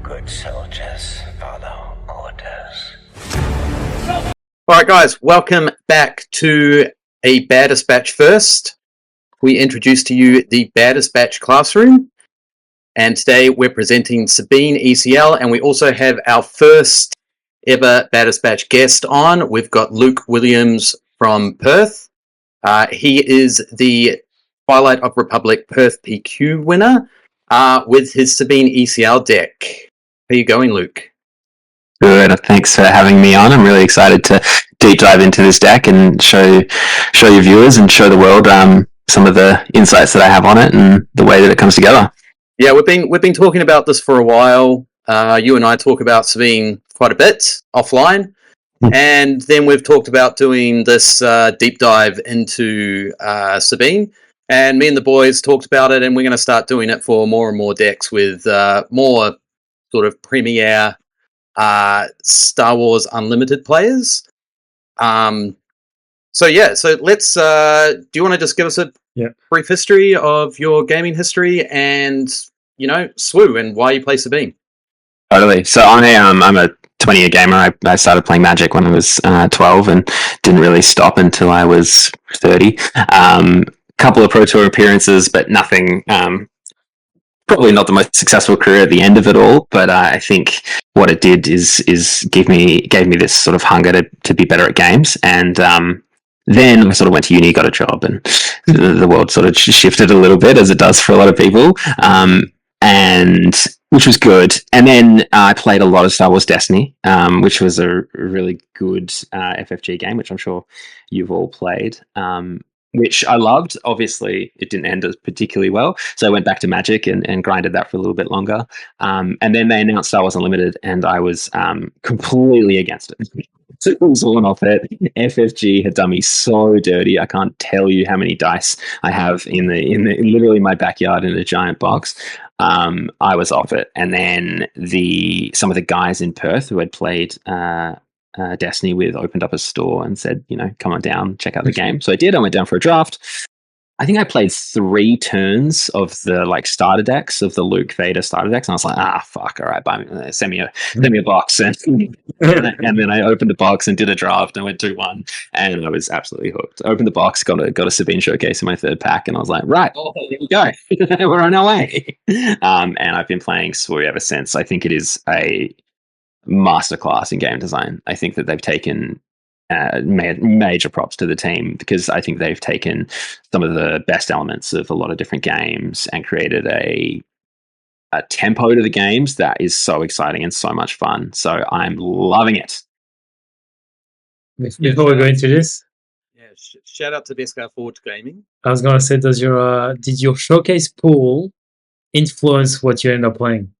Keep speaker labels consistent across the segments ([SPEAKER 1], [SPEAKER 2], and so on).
[SPEAKER 1] Good soldiers follow orders.
[SPEAKER 2] All right, guys, welcome back to a Baddest batch first. We introduce to you the Baddest batch classroom, and today we're presenting Sabine ECL, and we also have our first ever Baddest batch guest on. We've got Luke Williams from Perth. He is the Twilight of Republic Perth PQ winner with his Sabine ECL deck. How are you going, Luke?
[SPEAKER 3] Good. Thanks for having me on. I'm really excited to deep dive into this deck and show your viewers and show the world some of the insights that I have on it and the way that it comes together.
[SPEAKER 2] Yeah, we've been talking about this for a while. You and I talk about Sabine quite a bit offline, and then we've talked about doing this deep dive into Sabine. And me and the boys talked about it, and we're going to start doing it for more and more decks with more sort of premier Star Wars Unlimited players. So let's do you want to just give us a brief history of your gaming history and SWU and why you play Sabine?
[SPEAKER 3] Totally. So I'm a 20-year gamer. I started playing Magic when I was 12 and didn't really stop until I was 30. Couple of Pro Tour appearances, but nothing probably not the most successful career at the end of it all, but I think what it did is gave me this sort of hunger to be better at games. And then I sort of went to uni, got a job, and the world sort of shifted a little bit, as it does for a lot of people, and which was good. And then I played a lot of Star Wars Destiny, which was a really good FFG game, which I'm sure you've all played. Which I loved. Obviously, it didn't end particularly well, so I went back to Magic and grinded that for a little bit longer. And then they announced Star Wars Unlimited, and I was completely against it. It was all off it. FFG had done me so dirty. I can't tell you how many dice I have in literally my backyard in a giant box. I was off it, and then some of the guys in Perth who had played Destiny with opened up a store and said, come on down, check out the game. So I did. I went down for a draft. I think I played 3 turns of the starter decks of the Luke Vader starter decks, and I was like, fuck, all right, buy me, send me a box, and then I opened the box and did a draft and went 2-1, and I was absolutely hooked. Opened the box, got a Sabine showcase in my 3rd pack, and I was like, right, here we go, we're on our way. And I've been playing SWU ever since. I think it is a masterclass in game design. I think that they've taken major props to the team, because I think they've taken some of the best elements of a lot of different games and created a tempo to the games that is so exciting and so much fun. So I'm loving it.
[SPEAKER 4] Before we go into this,
[SPEAKER 2] shout out to Best Guy Forge Gaming.
[SPEAKER 4] I was gonna say, did your showcase pool influence what you end up playing?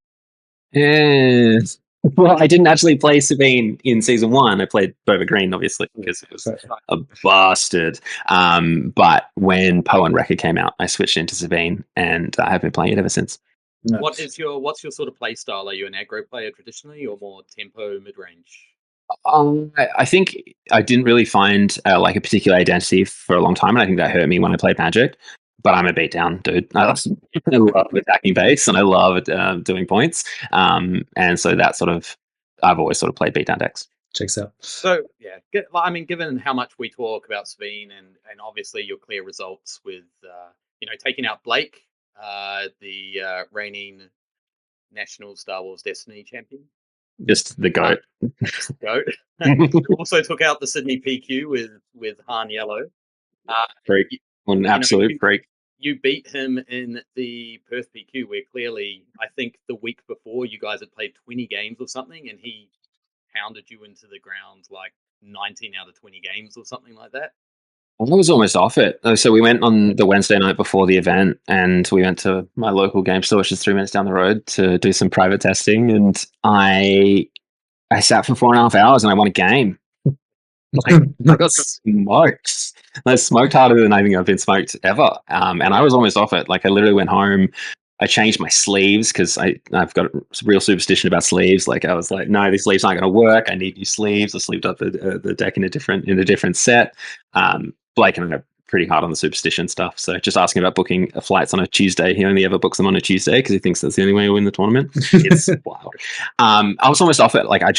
[SPEAKER 3] Yes. Well, I didn't actually play Sabine in season 1. I played Boba Green, obviously, because it was a bastard. But when Poe and Wrecker came out, I switched into Sabine, and I have been playing it ever since.
[SPEAKER 2] Nice. What's your sort of play style? Are you an aggro player traditionally, or more tempo mid range?
[SPEAKER 3] I think I didn't really find a particular identity for a long time, and I think that hurt me when I played Magic. But I'm a beatdown dude. I love attacking base, and I love doing points. And so I've always sort of played beatdown decks.
[SPEAKER 4] Checks out.
[SPEAKER 2] So yeah, I mean, given how much we talk about Sabine and obviously your clear results with taking out Blake, the reigning national Star Wars Destiny champion,
[SPEAKER 3] just the GOAT.
[SPEAKER 2] GOAT. Also took out the Sydney PQ with Han Yellow.
[SPEAKER 3] Freak. An absolute freak.
[SPEAKER 2] You beat him in the Perth PQ, where clearly, I think the week before, you guys had played 20 games or something, and he pounded you into the ground 19 out of 20 games or something like that.
[SPEAKER 3] I was almost off it. So we went on the Wednesday night before the event, and we went to my local game store, which is 3 minutes down the road, to do some private testing, and I sat for 4.5 hours, and I won a game. I got smoked. I smoked harder than I think I've been smoked ever. And I was almost off it. I literally went home. I changed my sleeves because I've got a real superstition about sleeves. I was like, no, these sleeves aren't going to work. I need new sleeves. I sleeved up the deck in a different set. Blake and I pretty hard on the superstition stuff. So just asking about booking flights on a Tuesday, he only ever books them on a Tuesday because he thinks that's the only way to win the tournament. It's wild. I was almost off it. Like I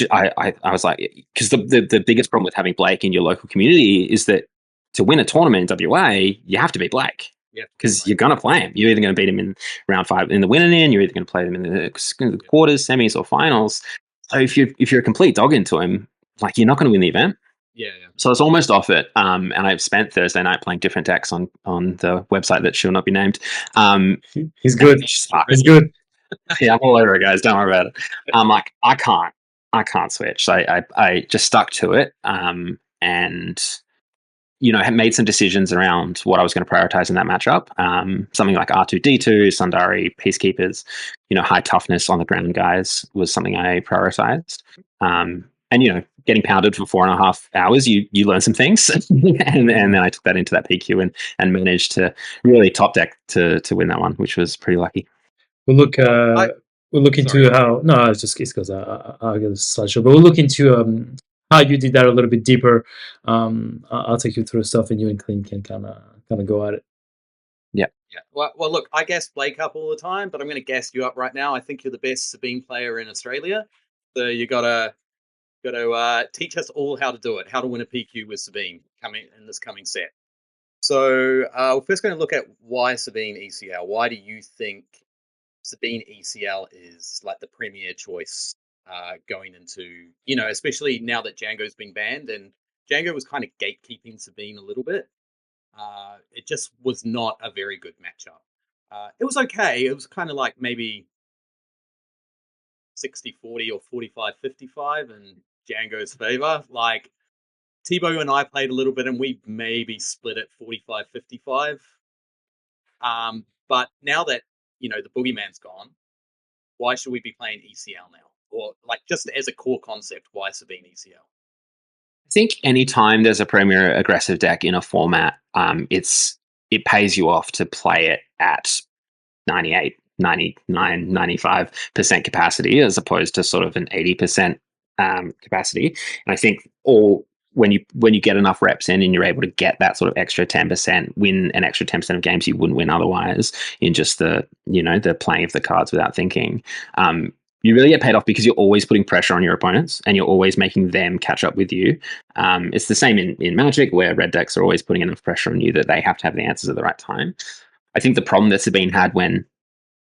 [SPEAKER 3] was like, because the biggest problem with having Blake in your local community is that to win a tournament in WA, you have to beat Blake.
[SPEAKER 2] Yeah,
[SPEAKER 3] because you're going to play him. You're either going to beat him in round 5 in the winning end, you're either going to play them in the quarters, semis, or finals. So if you're a complete dog into him, like you're not going to win the event.
[SPEAKER 2] Yeah.
[SPEAKER 3] So I was almost off it. And I've spent Thursday night playing different decks on the website that shall not be named.
[SPEAKER 4] He's good. He's good.
[SPEAKER 3] Yeah, I'm all over it, guys. Don't worry about it. I'm like, I can't switch. So I just stuck to it. And had made some decisions around what I was going to prioritize in that matchup. Something like R2D2, Sundari, Peacekeepers, high toughness on the ground guys was something I prioritized. And getting pounded for 4.5 hours, you learn some things, and then I took that into that PQ and managed to really top deck to win that one, which was pretty lucky.
[SPEAKER 4] We'll look into how. No, it's just because I'll get a slideshow, but we'll look into how you did that a little bit deeper. I'll take you through stuff, and you and Clint can kind of go at it.
[SPEAKER 2] Yeah. Well, look, I gas Blake up all the time, but I'm going to gas you up right now. I think you're the best Sabine player in Australia, so you gotta teach us all how to do it, how to win a PQ with Sabine in this coming set. So we're first going to look at why Sabine ECL. Why do you think Sabine ECL is like the premier choice going into, especially now that Django's been banned, and Django was kind of gatekeeping Sabine a little bit. It just was not a very good matchup. It was okay. It was kind of like maybe 60-40 or 45-55 in Django's favor. Like Tebow and I played a little bit, and we maybe split it 45-55. But now that the boogeyman's gone, why should we be playing ECL now? Or like just as a core concept, why Sabine ECL?
[SPEAKER 3] I think anytime there's a premier aggressive deck in a format, it pays you off to play it at 98, 99, 95% capacity as opposed to sort of an 80% capacity. And I think when you get enough reps in and you're able to get that sort of extra 10%, win an extra 10% of games you wouldn't win otherwise in just the playing of the cards without thinking, you really get paid off because you're always putting pressure on your opponents and you're always making them catch up with you. It's the same in Magic, where red decks are always putting enough pressure on you that they have to have the answers at the right time. I think the problem that Sabine had when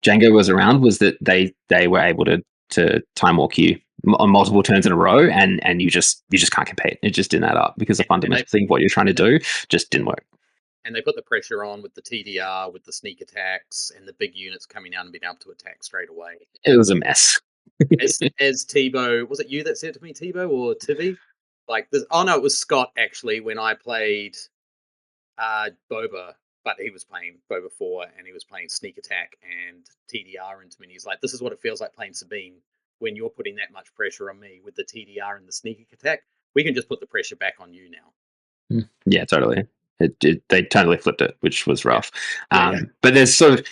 [SPEAKER 3] Django was around was that they were able to time walk you on multiple turns in a row, and you just can't compete. It just didn't add up because the fundamental thing of what you're trying to do just didn't work.
[SPEAKER 2] And they put the pressure on with the TDR, with the sneak attacks, and the big units coming out and being able to attack straight away.
[SPEAKER 3] It was a mess.
[SPEAKER 2] as Tebow, was it you that said to me, Tebow or Tivy? Like this? Oh no, it was Scott actually. When I played Boba, but he was playing Boba 4 and he was playing sneak attack and TDR into me. And he's like, "This is what it feels like playing Sabine when you're putting that much pressure on me with the TDR and the sneak attack. We can just put the pressure back on you now."
[SPEAKER 3] Yeah, totally. They totally flipped it, which was rough. But there's sort of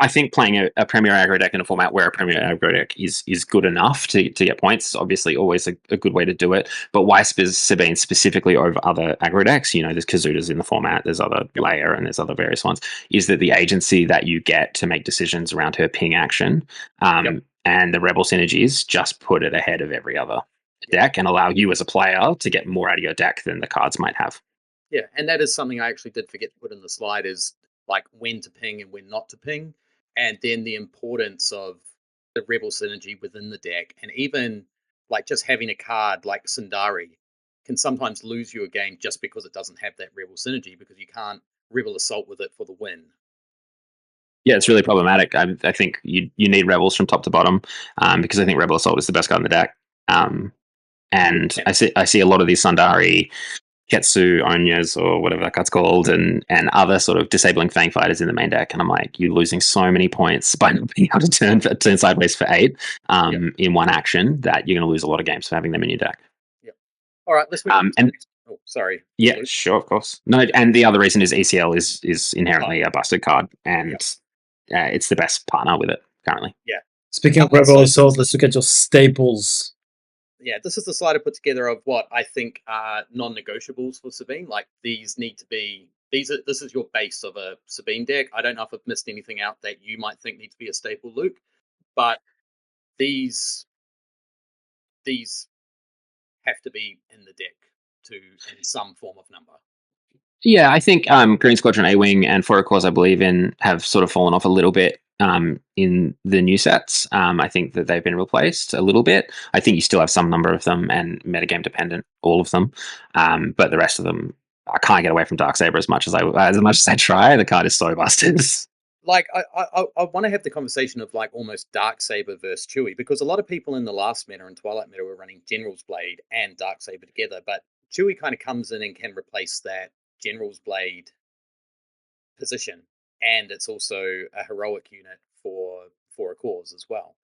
[SPEAKER 3] I think playing a premier aggro deck in a format where a premier aggro deck is good enough to get points is obviously always a good way to do it. But why Sabine specifically over other aggro decks? There's Kazudas in the format, there's other Layer, and there's other various ones. Is that the agency that you get to make decisions around her ping action, and the Rebel synergies just put it ahead of every other deck and allow you as a player to get more out of your deck than the cards might have.
[SPEAKER 2] Yeah, and that is something I actually did forget to put in the slide, is like when to ping and when not to ping, and then the importance of the Rebel synergy within the deck, and even like just having a card like Sundari can sometimes lose you a game just because it doesn't have that Rebel synergy, because you can't Rebel Assault with it for the win.
[SPEAKER 3] Yeah, it's really problematic. I think you need Rebels from top to bottom, because I think Rebel Assault is the best card in the deck. And I see a lot of these Sundari, Ketsu, Onyas, or whatever that card's called, and other sort of disabling Fang fighters in the main deck, and I'm like, you're losing so many points by not being able to turn sideways for 8 in one action, that you're going to lose a lot of games for having them in your deck.
[SPEAKER 2] Yep. All right, let's move oh, sorry.
[SPEAKER 3] Yeah, sure, of course. No, and the other reason is ECL is inherently a busted card, and it's the best partner with it currently.
[SPEAKER 2] Yeah.
[SPEAKER 4] Speaking of Rebel Assault, let's look at your staples.
[SPEAKER 2] Yeah, this is the slide I put together of what I think are non-negotiables for Sabine. Like these need to be this is your base of a Sabine deck. I don't know if I've missed anything out that you might think need to be a staple, Luke, but these have to be in the deck in some form of number.
[SPEAKER 3] Yeah, I think Green Squadron A-Wing and Four Cores, I believe in, have sort of fallen off a little bit in the new sets. I think that they've been replaced a little bit. I think you still have some number of them, and metagame dependent, all of them. But the rest of them, I can't get away from Darksaber as much as I try. The card is so busted.
[SPEAKER 2] Like, I want to have the conversation of like almost Darksaber versus Chewie, because a lot of people in the last meta and Twilight meta were running General's Blade and Darksaber together, but Chewie kind of comes in and can replace that General's Blade position, and it's also a heroic unit for a cause as well.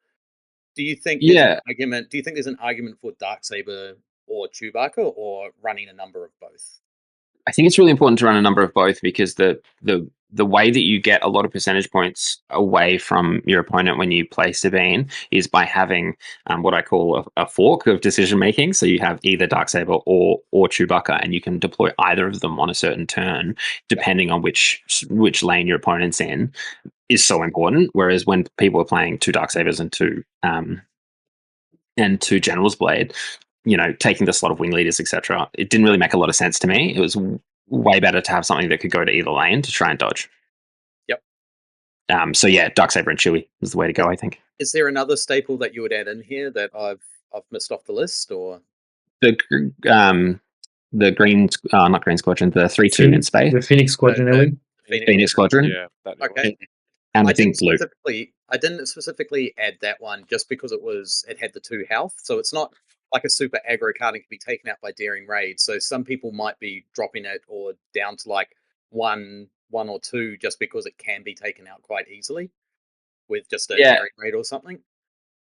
[SPEAKER 2] Do you think there's an argument for Darksaber or Chewbacca, or running a number of both?
[SPEAKER 3] I think it's really important to run a number of both, because the way that you get a lot of percentage points away from your opponent when you play Sabine is by having what I call a fork of decision making. So you have either Darksaber or Chewbacca, and you can deploy either of them on a certain turn, depending on which lane your opponent's in, is so important. Whereas when people are playing 2 Darksabers and 2 General's Blade, taking the slot of wing leaders, etc., it didn't really make a lot of sense to me. It was way better to have something that could go to either lane to try and dodge.
[SPEAKER 2] Yep.
[SPEAKER 3] So yeah, Darksaber and Chewie is the way to go, I think.
[SPEAKER 2] Is there another staple that you would add in here that I've missed off the list, or
[SPEAKER 3] the green, not Green Squadron, the 3/2 in space,
[SPEAKER 4] the Phoenix Squadron,
[SPEAKER 3] Phoenix Squadron.
[SPEAKER 5] Yeah.
[SPEAKER 2] Okay.
[SPEAKER 3] And
[SPEAKER 2] I didn't specifically add that one just because it had the 2 health, so it's not like a super aggro card and can be taken out by Daring Raid. So some people might be dropping it or down to like one or 2 just because it can be taken out quite easily with just a Daring Raid or something.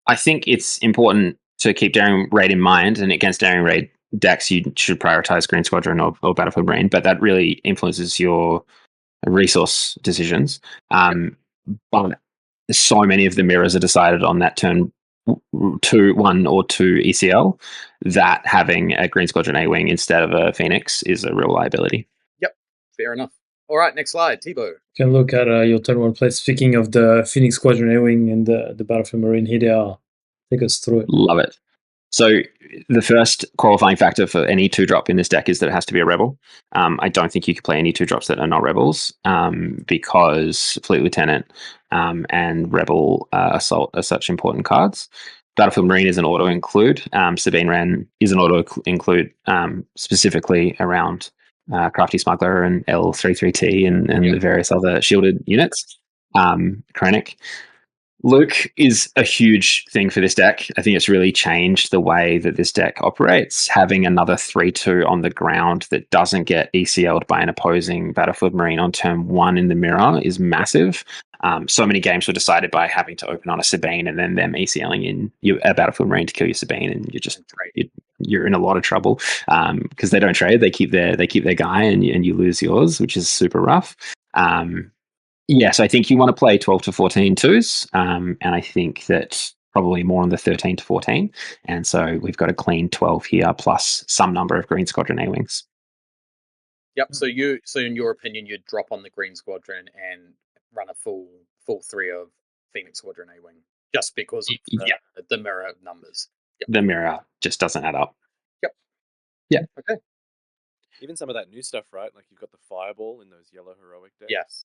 [SPEAKER 3] I think it's important to keep Daring Raid in mind, and against Daring Raid decks, you should prioritize Green Squadron or Battlefield Marine, but that really influences your resource decisions. But so many of the mirrors are decided on that turn 1 or 2 ECL that having a Green Squadron A-Wing instead of a Phoenix is a real liability.
[SPEAKER 2] Yep, fair enough. All right, next slide, Thibaut.
[SPEAKER 4] You can look at your turn 1 play. Speaking of the Phoenix Squadron A-Wing and the Battlefield Marine, here they are. Take us through it.
[SPEAKER 3] Love it. So the first qualifying factor for any 2-drop in this deck is that it has to be a rebel. I don't think you can play any 2-drops that are not rebels, because Fleet Lieutenant and Rebel Assault are such important cards. Battlefield Marine is an auto-include. Sabine Wren is an auto-include, specifically around Crafty Smuggler and L33T and the various other shielded units. Krennic. Luke is a huge thing for this deck. I think it's really changed the way that this deck operates. Having another 3/2 on the ground that doesn't get ECL'd by an opposing Battlefield Marine on turn 1 in the mirror is massive. So many games were decided by having to open on a Sabine and then them ECLing in a Battlefield Marine to kill your Sabine, and you're in a lot of trouble because they don't trade. They keep their guy, and you lose yours, which is super rough. Yes, I think you want to play 12 to 14 twos, and I think that probably more on the 13 to 14. And so we've got a clean 12 here, plus some number of Green Squadron A-Wings.
[SPEAKER 2] Yep. So in your opinion, you'd drop on the Green Squadron and run a full 3 of Phoenix Squadron A-Wing just because of the mirror numbers. Yep.
[SPEAKER 3] The mirror just doesn't add up.
[SPEAKER 2] Yep.
[SPEAKER 3] Yeah.
[SPEAKER 2] Okay.
[SPEAKER 5] Even some of that new stuff, right? Like you've got the Fireball in those yellow heroic decks.
[SPEAKER 2] Yes.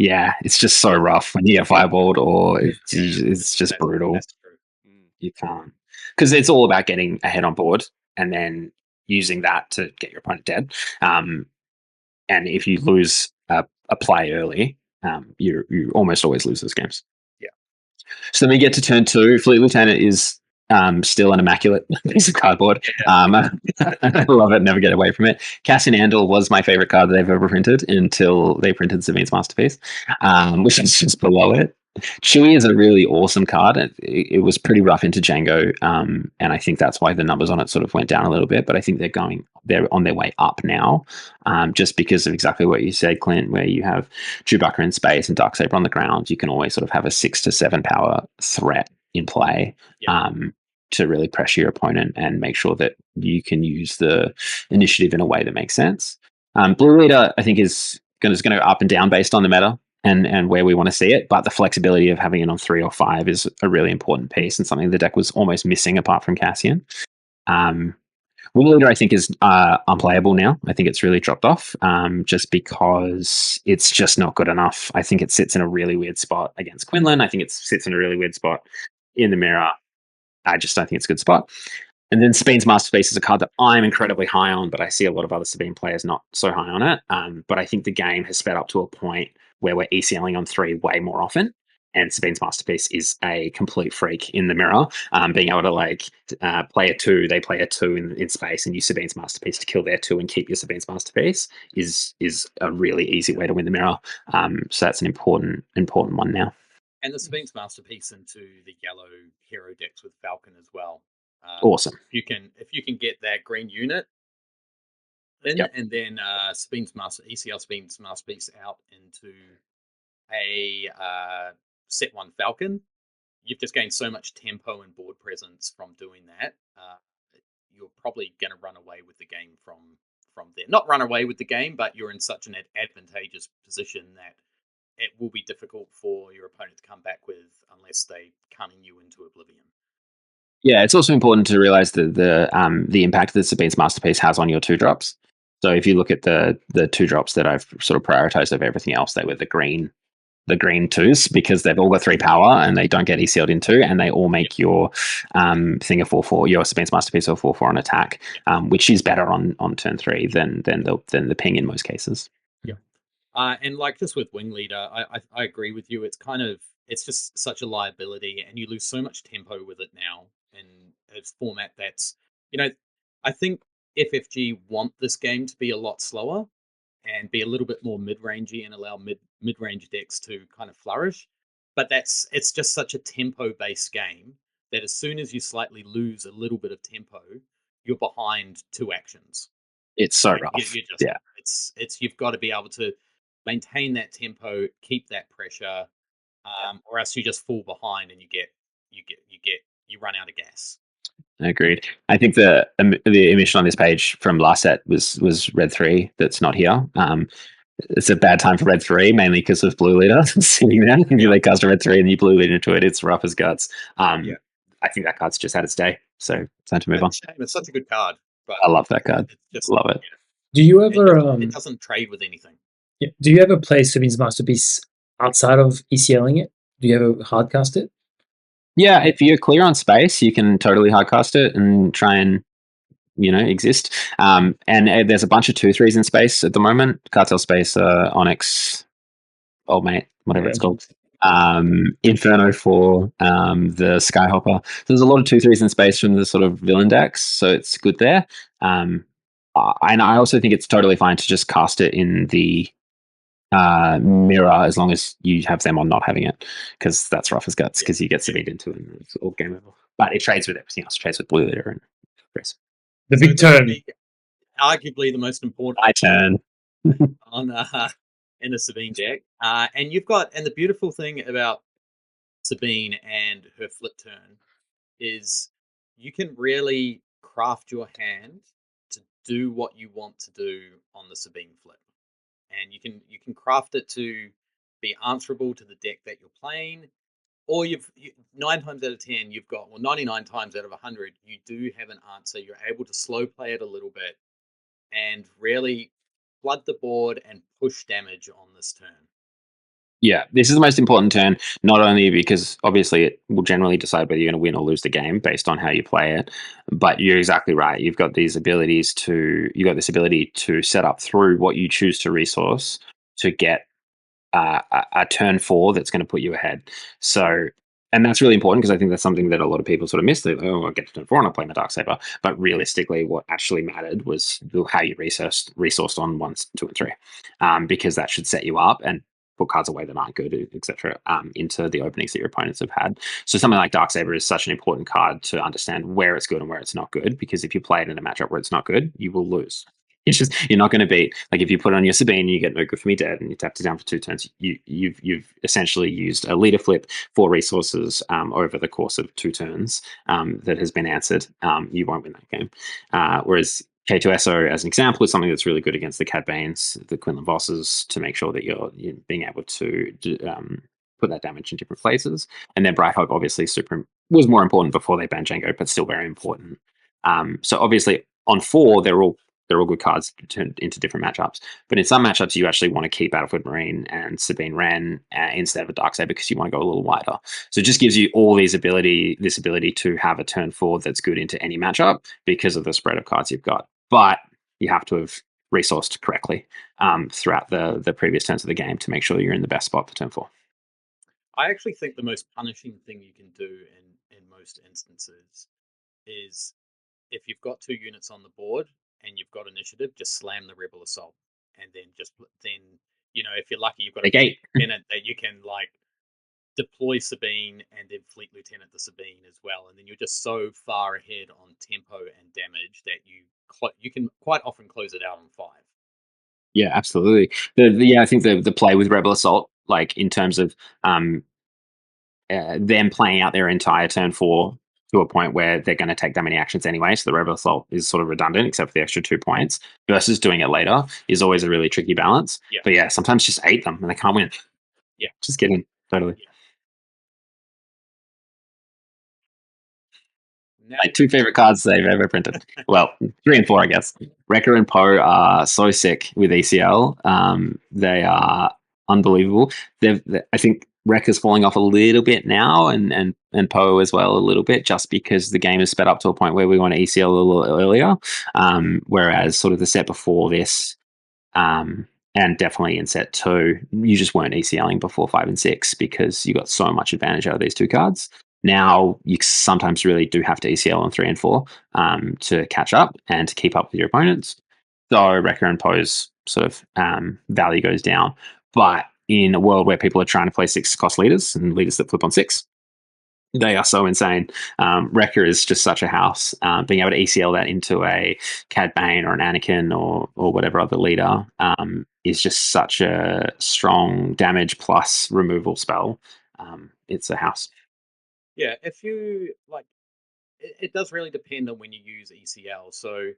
[SPEAKER 3] Yeah, it's just so rough when you get fireballed, or it's just brutal.
[SPEAKER 2] That's true.
[SPEAKER 3] You can't, because it's all about getting ahead on board and then using that to get your opponent dead. And if you lose a play early, you almost always lose those games.
[SPEAKER 2] Yeah.
[SPEAKER 3] So then we get to turn 2. Fleet Lieutenant is still an immaculate piece of cardboard. I love it, never get away from it. Cassian Andor was my favorite card that they've ever printed until they printed Sabine's Masterpiece, which is just below it. Chewie is a really awesome card. It was pretty rough into Django, and I think that's why the numbers on it sort of went down a little bit, but I think they're on their way up now, just because of exactly what you said, Clint, where you have Chewbacca in space and Darksaber on the ground. You can always sort of have a 6 to 7 power threat in play. To really pressure your opponent and make sure that you can use the initiative in a way that makes sense. Blue Leader, I think, is it's going to go up and down based on the meta and where we want to see it. But the flexibility of having it on 3 or 5 is a really important piece and something the deck was almost missing apart from Cassian. Wing Leader, I think, is unplayable now. I think it's really dropped off just because it's just not good enough. I think it sits in a really weird spot against Quinlan. I think it sits in a really weird spot in the mirror. I just don't think it's a good spot. And then Sabine's Masterpiece is a card that I'm incredibly high on, but I see a lot of other Sabine players not so high on it. But I think the game has sped up to a point where we're ECLing on 3 way more often. And Sabine's Masterpiece is a complete freak in the mirror. Being able to play a 2, they play a 2 in space and use Sabine's Masterpiece to kill their 2 and keep your Sabine's Masterpiece is a really easy way to win the mirror. So that's an important one now.
[SPEAKER 6] And the Sabine's Masterpiece into the yellow hero decks with Falcon as well.
[SPEAKER 3] Awesome.
[SPEAKER 6] If you can get that green unit in,
[SPEAKER 3] Yep.
[SPEAKER 6] and then ECL Sabine's Masterpiece out into a set 1 Falcon, you've just gained so much tempo and board presence from doing that. You're probably going to run away with the game from there. Not run away with the game, but you're in such an advantageous position that it will be difficult for your opponent to come back with unless they cunning you into oblivion.
[SPEAKER 3] Yeah, it's also important to realize that the impact that Sabine's Masterpiece has on your 2-drops. So if you look at the 2-drops that I've sort of prioritized over everything else, they were the green 2s because they've all got 3 power and they don't get ECL'd in 2, and they all make your thing a 4/4, your Sabine's Masterpiece a 4/4 on attack, which is better on turn 3 than the ping in most cases.
[SPEAKER 6] Yeah, and like just with Wing Leader, I agree with you. It's just such a liability, and you lose so much tempo with it now in its format. That's I think FFG want this game to be a lot slower and be a little bit more mid-rangey and allow mid-range decks to kind of flourish. But it's just such a tempo-based game that as soon as you slightly lose a little bit of tempo, you're behind 2 actions.
[SPEAKER 3] It's so rough.
[SPEAKER 6] You've got to be able to maintain that tempo, keep that pressure, or else you just fall behind and you run out of gas.
[SPEAKER 3] Agreed. I think the emission on this page from last set was red 3 that's not here. It's a bad time for red 3, mainly because of Blue Leader sitting there. If you cast a red 3 and you Blue Leader into it, it's rough as guts. I think that card's just had its day, so time to move on.
[SPEAKER 6] It's such a good card. But
[SPEAKER 3] I love that card. Love it.
[SPEAKER 4] Do you ever
[SPEAKER 6] it doesn't trade with anything.
[SPEAKER 4] Yeah. Do you ever play Sabine's Masterpiece outside of ECLing it? Do you ever hardcast it?
[SPEAKER 3] Yeah, if you're clear on space, you can totally hardcast it and try and exist. And there's a bunch of 2/3s in space at the moment. Cartel Space, Onyx, Old Mate, whatever it's called. Inferno for the Skyhopper. So there's a lot of 2/3s in space from the sort of villain decks, so it's good there. And I also think it's totally fine to just cast it in the mirror as long as you have them on not having it, because that's rough as guts because you get Sabine into it and it's all game over. But it trades with everything else. It trades with Blue Leader and Chris.
[SPEAKER 4] The big turn.
[SPEAKER 6] Arguably the most important.
[SPEAKER 3] My turn.
[SPEAKER 6] On in the Sabine deck. And the beautiful thing about Sabine and her flip turn is you can really craft your hand to do what you want to do on the Sabine flip. And you can craft it to be answerable to the deck that you're playing, or 9 times out of 10 you've got, well, 99 times out of 100 you do have an answer. You're able to slow play it a little bit and really flood the board and push damage on this turn.
[SPEAKER 3] Yeah, this is the most important turn, not only because obviously it will generally decide whether you're going to win or lose the game based on how you play it, but you're exactly right. You've got this ability to set up through what you choose to resource to get a turn 4 that's going to put you ahead. So, and that's really important because I think that's something that a lot of people sort of miss. They're like, oh, I'll get to turn 4 and I'll play my Darksaber. But realistically, what actually mattered was how you resourced on 1, 2, and 3, because that should set you up and put cards away that aren't good, etc., into the openings that your opponents have had. So something like Darksaber is such an important card to understand where it's good and where it's not good, because if you play it in a matchup where it's not good, you will lose. It's just, you're not going to beat, like if you put it on your Sabine and you get No Good For Me dead and you tapped it down for 2 turns, you've essentially used a leader flip for resources over the course of 2 turns that has been answered. You won't win that game. Whereas K2SO, as an example, is something that's really good against the Cad Banes, the Quinlan Bosses, to make sure that you're being able to put that damage in different places. And then Bright Hope obviously was more important before they banned Django, but still very important. So obviously on 4, they're all good cards turned into different matchups. But in some matchups, you actually want to keep Battlefield Marine and Sabine Wren instead of a Darksaber because you want to go a little wider. So it just gives you all this ability to have a turn 4 that's good into any matchup because of the spread of cards you've got. But you have to have resourced correctly throughout the previous turns of the game to make sure you're in the best spot for turn 4.
[SPEAKER 6] I actually think the most punishing thing you can do in most instances is if you've got 2 units on the board and you've got initiative, just slam the Rebel Assault, and then if you're lucky, you've got a Fleet Lieutenant that you can like deploy Sabine and then Fleet Lieutenant the Sabine as well, and then you're just so far ahead on tempo and damage that you can quite often close it out on 5.
[SPEAKER 3] Yeah, absolutely. I think the play with Rebel Assault, like in terms of them playing out their entire turn 4 to a point where they're going to take that many actions anyway, so the Rebel Assault is sort of redundant except for the extra 2 points, versus doing it later is always a really tricky balance.
[SPEAKER 6] Yeah.
[SPEAKER 3] But yeah, sometimes just 8 them and they can't win.
[SPEAKER 6] Yeah.
[SPEAKER 3] Just kidding. Totally.
[SPEAKER 6] Yeah. Now,
[SPEAKER 3] my 2 favorite cards they've ever printed. Well, 3 and 4, I guess. Wrecker and Poe are so sick with ECL. They are unbelievable. I think Wrecker's falling off a little bit now, and Poe as well a little bit, just because the game is sped up to a point where we want to ECL a little earlier. Whereas sort of the set before this, and definitely in set 2, you just weren't ECLing before 5 and 6 because you got so much advantage out of these 2 cards. Now you sometimes really do have to ECL on 3 and 4 to catch up and to keep up with your opponents. So Wrecker and Poe's sort of value goes down. But in a world where people are trying to play 6 cost leaders and leaders that flip on 6, they are so insane. Wrecker is just such a house. Being able to ECL that into a Cad Bane or an Anakin or whatever other leader is just such a strong damage plus removal spell. It's a house.
[SPEAKER 6] Yeah, if you like, it does really depend on when you use ECL. So,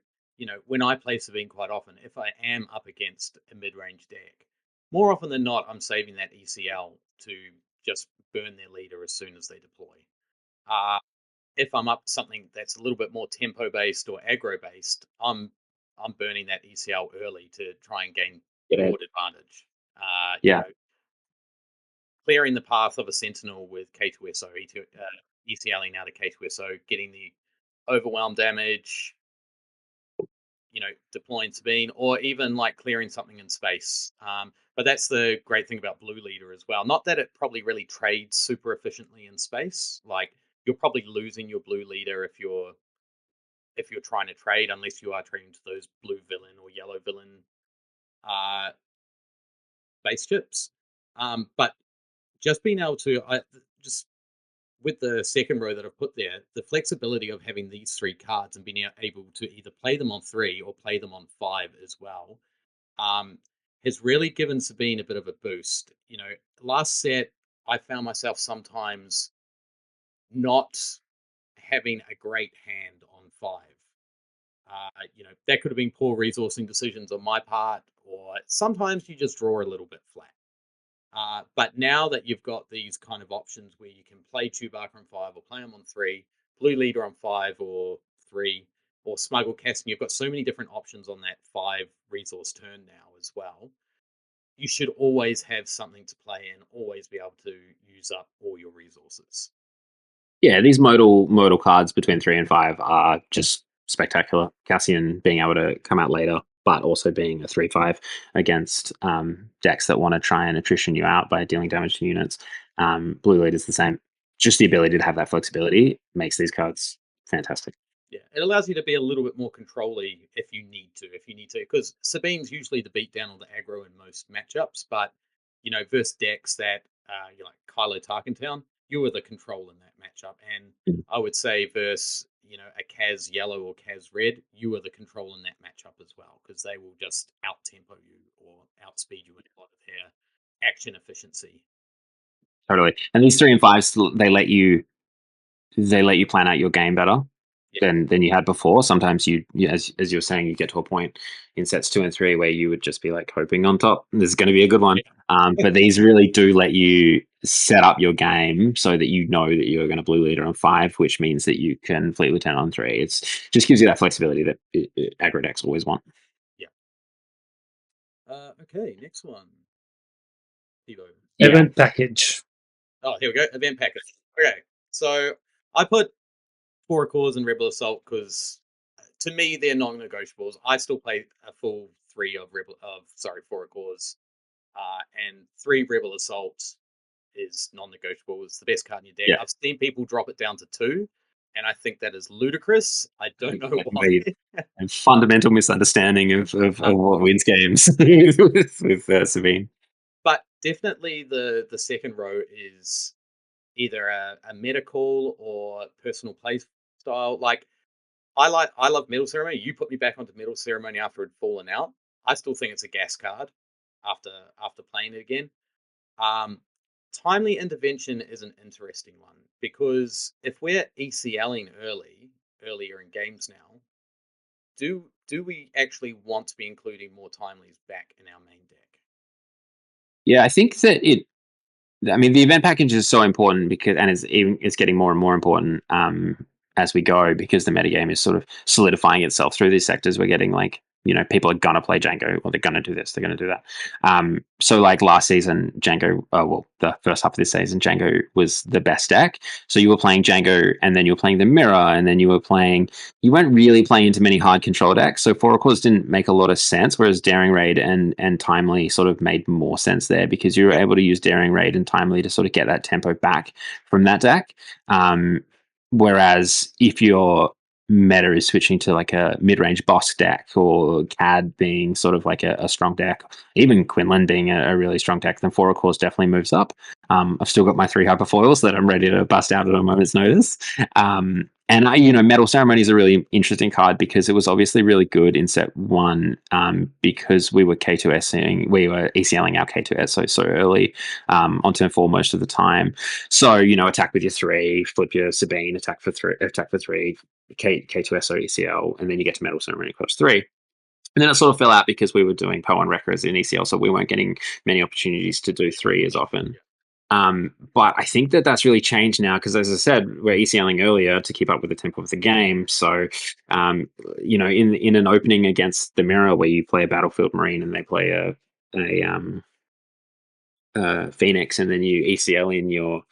[SPEAKER 6] when I play Sabine quite often, if I am up against a mid-range deck, more often than not, I'm saving that ECL to just burn their leader as soon as they deploy. If I'm up something that's a little bit more tempo-based or aggro-based, I'm burning that ECL early to try and gain board advantage. Clearing the path of a Sentinel with K2SO, ECLing out of K2SO, getting the overwhelm damage, deploying Sabine, or even like clearing something in space. But that's the great thing about Blue Leader as well. Not that it probably really trades super efficiently in space. Like you're probably losing your Blue Leader if you're trying to trade, unless you are trading to those blue villain or yellow villain base chips. But just being able to just with the second row that I've put there, the flexibility of having these 3 cards and being able to either play them on 3 or play them on 5 as well, has really given Sabine a bit of a boost. Last set, I found myself sometimes not having a great hand on 5. That could have been poor resourcing decisions on my part, or sometimes you just draw a little bit flat. But now that you've got these kind of options where you can play Chewbacca on 5 or play them on 3, Blue Leader on 5 or 3, or Smuggle Cast, and you've got so many different options on that 5 resource turn now as well, you should always have something to play and always be able to use up all your resources.
[SPEAKER 3] Yeah, these modal cards between 3 and 5 are just spectacular. Cassian being able to come out later, but also being a 3/5 against decks that want to try and attrition you out by dealing damage to units. Blue Lead is the same. Just the ability to have that flexibility makes these cards fantastic.
[SPEAKER 6] Yeah, it allows you to be a little bit more control-y if you need to, because Sabine's usually the beatdown or the aggro in most matchups, but, versus decks that, like Kylo Tarkentown, you are the control in that matchup. And I would say versus, a Kaz Yellow or Kaz Red, you are the control in that matchup as well, because they will just out-tempo you or outspeed you in a lot of their action efficiency.
[SPEAKER 3] Totally. And these 3 and 5s, they let you plan out your game better. than you had before. Sometimes you as you were saying, you get to a point in sets 2 and 3 where you would just be like hoping on top this is going to be a good one. But these really do let you set up your game so that you know that you're going to blue leader on 5, which means that you can fleet lieutenant on 3. It's just gives you that flexibility that aggro decks always want.
[SPEAKER 6] Okay, next one. Evo.
[SPEAKER 4] Event package.
[SPEAKER 6] Oh, here we go. Event package. Okay, so I put 4 cores and Rebel Assault because to me they're non-negotiables. I still play a full 3 of 4 cores, and 3 Rebel Assault is non-negotiable. It's the best card in your deck.
[SPEAKER 3] Yeah.
[SPEAKER 6] I've seen people drop it down to 2, and I think that is ludicrous. I don't know why.
[SPEAKER 3] A fundamental misunderstanding of what wins games with Sabine.
[SPEAKER 6] But definitely the second row is either a medical or personal play style. Like I love Metal Ceremony. You put me back onto Metal Ceremony after it'd fallen out. I still think it's a gas card after playing it again. Timely intervention is an interesting one because if we're ECLing earlier in games now, do we actually want to be including more timelies back in our main deck?
[SPEAKER 3] Yeah, I think that I mean, the event package is so important because, and it's getting more and more important as we go because the metagame is sort of solidifying itself through these sectors. We're getting like, people are gonna play Django, or they're gonna do this, they're gonna do that. So like last season, Django, the first half of this season, Django was the best deck. So you were playing Django, and then you were playing the Mirror, and then you weren't really playing into many hard control decks. So Four Cores didn't make a lot of sense, whereas Daring Raid and Timely sort of made more sense there because you were able to use Daring Raid and Timely to sort of get that tempo back from that deck. Whereas if your meta is switching to like a mid-range boss deck, or CAD being sort of like a strong deck, even Quinlan being a really strong deck, then 4 of course definitely moves up. I've still got my 3 hyperfoils that I'm ready to bust out at a moment's notice. And Metal Ceremony is a really interesting card because it was obviously really good in set 1 because we were ECLing our K2S so early on turn 4 most of the time. So, attack with your 3, flip your Sabine, attack for 3, K2S or ECL, and then you get to Metal Ceremony cost 3. And then it sort of fell out because we were doing PO1 records in ECL, so we weren't getting many opportunities to do 3 as often. But I think that that's really changed now because, as I said, we're ECLing earlier to keep up with the tempo of the game. So, in an opening against the Mirror where you play a Battlefield Marine and they play a Phoenix, and then you ECL in your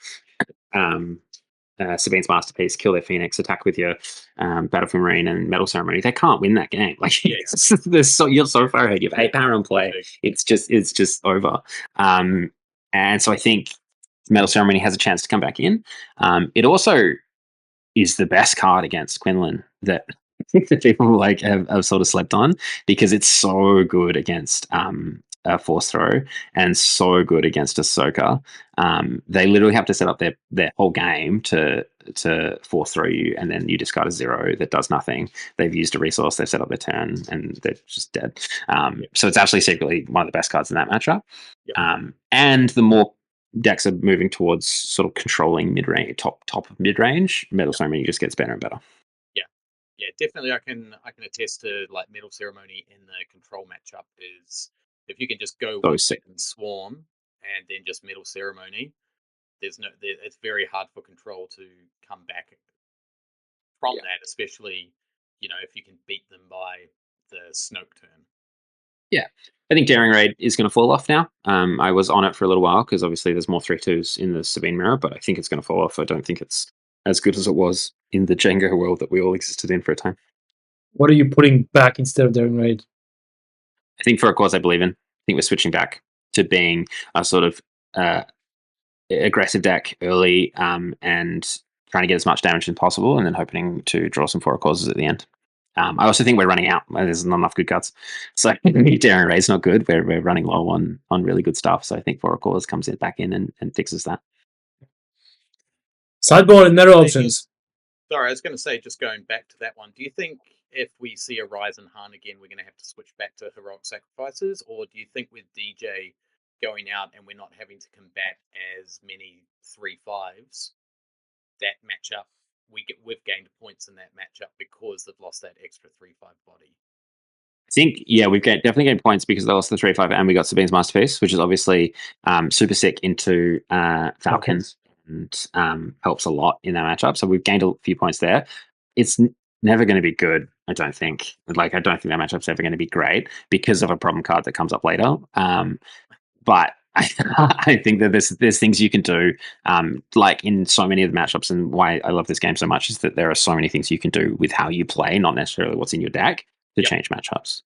[SPEAKER 3] Sabine's Masterpiece, kill their Phoenix, attack with your Battlefield Marine and Metal Ceremony, they can't win that game. Like you're so far ahead. You have 8 power on play. It's just over. And so I think Metal Ceremony has a chance to come back in. It also is the best card against Quinlan that people like have sort of slept on because it's so good against a force throw and so good against Ahsoka. They literally have to set up their whole game to force throw you, and then you discard a 0 that does nothing. They've used a resource, they've set up their turn, and they're just dead. So it's actually secretly one of the best cards in that matchup. And the more decks are moving towards sort of controlling mid-range, top of mid-range, Metal Ceremony just gets better and better.
[SPEAKER 6] Yeah, definitely. I can attest to like Metal Ceremony in the control matchup is if you can just go one second Swarm and then just Metal Ceremony, it's very hard for control to come back from that, especially if you can beat them by the Snoke turn.
[SPEAKER 3] Yeah, I think Daring Raid is going to fall off now. I was on it for a little while because obviously there's more 3/2s in the Sabine Mirror, but I think it's going to fall off. I don't think it's as good as it was in the Django world that we all existed in for a time.
[SPEAKER 4] What are you putting back instead of Daring Raid?
[SPEAKER 3] I think for a cause I believe in. I think we're switching back to being a sort of aggressive deck early and trying to get as much damage as possible, and then hoping to draw some 4 causes at the end. I also think we're running out. There's not enough good cards. So Daring Raid's not good. We're running low on really good stuff. So I think 4 cause comes back in and fixes that.
[SPEAKER 4] Sideboard and meta options.
[SPEAKER 6] Sorry, I was going to say, just going back to that one, do you think if we see a Rise in Han again, we're going to have to switch back to Heroic Sacrifices? Or do you think with DJ going out and we're not having to combat as many 3/5s, that matchup we've gained points in that matchup because they've lost that extra 3/5 body.
[SPEAKER 3] I think, yeah, we've definitely gained points because they lost the 3/5 and we got Sabine's Masterpiece, which is obviously super sick into Falcons and helps a lot in that matchup. So we've gained a few points there. It's never going to be good, I don't think. Like, I don't think that matchup's ever going to be great because of a problem card that comes up later. But I think that there's things you can do, like in so many of the matchups, and why I love this game so much is that there are so many things you can do with how you play, not necessarily what's in your deck, to change matchups.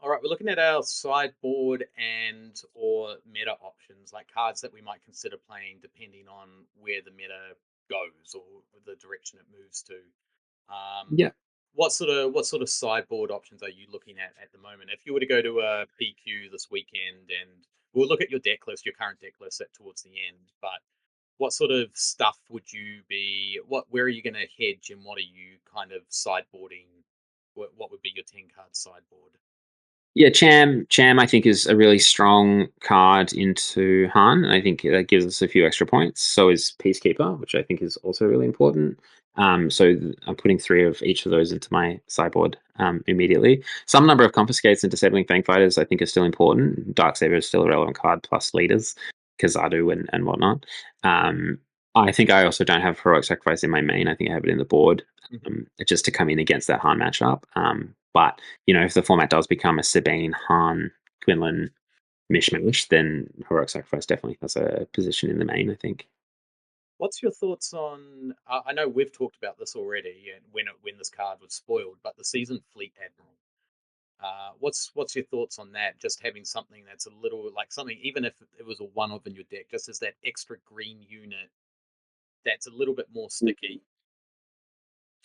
[SPEAKER 6] All right, we're looking at our sideboard and or meta options, like cards that we might consider playing depending on where the meta goes or the direction it moves to.
[SPEAKER 3] Yeah.
[SPEAKER 6] What sort of sideboard options are you looking at the moment? If you were to go to a PQ this weekend, and we'll look at your deck list, your current deck list towards the end, but what sort of stuff would you be? Where are you going to hedge, and what are you kind of sideboarding? What would be your 10-card sideboard?
[SPEAKER 3] Yeah, Cham I think is a really strong card into Han. I think that gives us a few extra points. So is Peacekeeper, which I think is also really important. So I'm putting 3 of each of those into my sideboard immediately. Some number of Confiscates and Disabling Fangfighters I think are still important. Darksaber is still a relevant card, plus Leaders, Kazadu and whatnot. I think I also don't have Heroic Sacrifice in my main. I think I have it in the board just to come in against that Han matchup. But if the format does become a Sabine, Han, Quinlan mishmash, then Heroic Sacrifice definitely has a position in the main, I think.
[SPEAKER 6] What's your thoughts on? I know we've talked about this already, and when this card was spoiled, but the Seasoned Fleet Admiral. What's your thoughts on that? Just having something that's a little like something, even if it was a one-off in your deck, just as that extra green unit that's a little bit more sticky.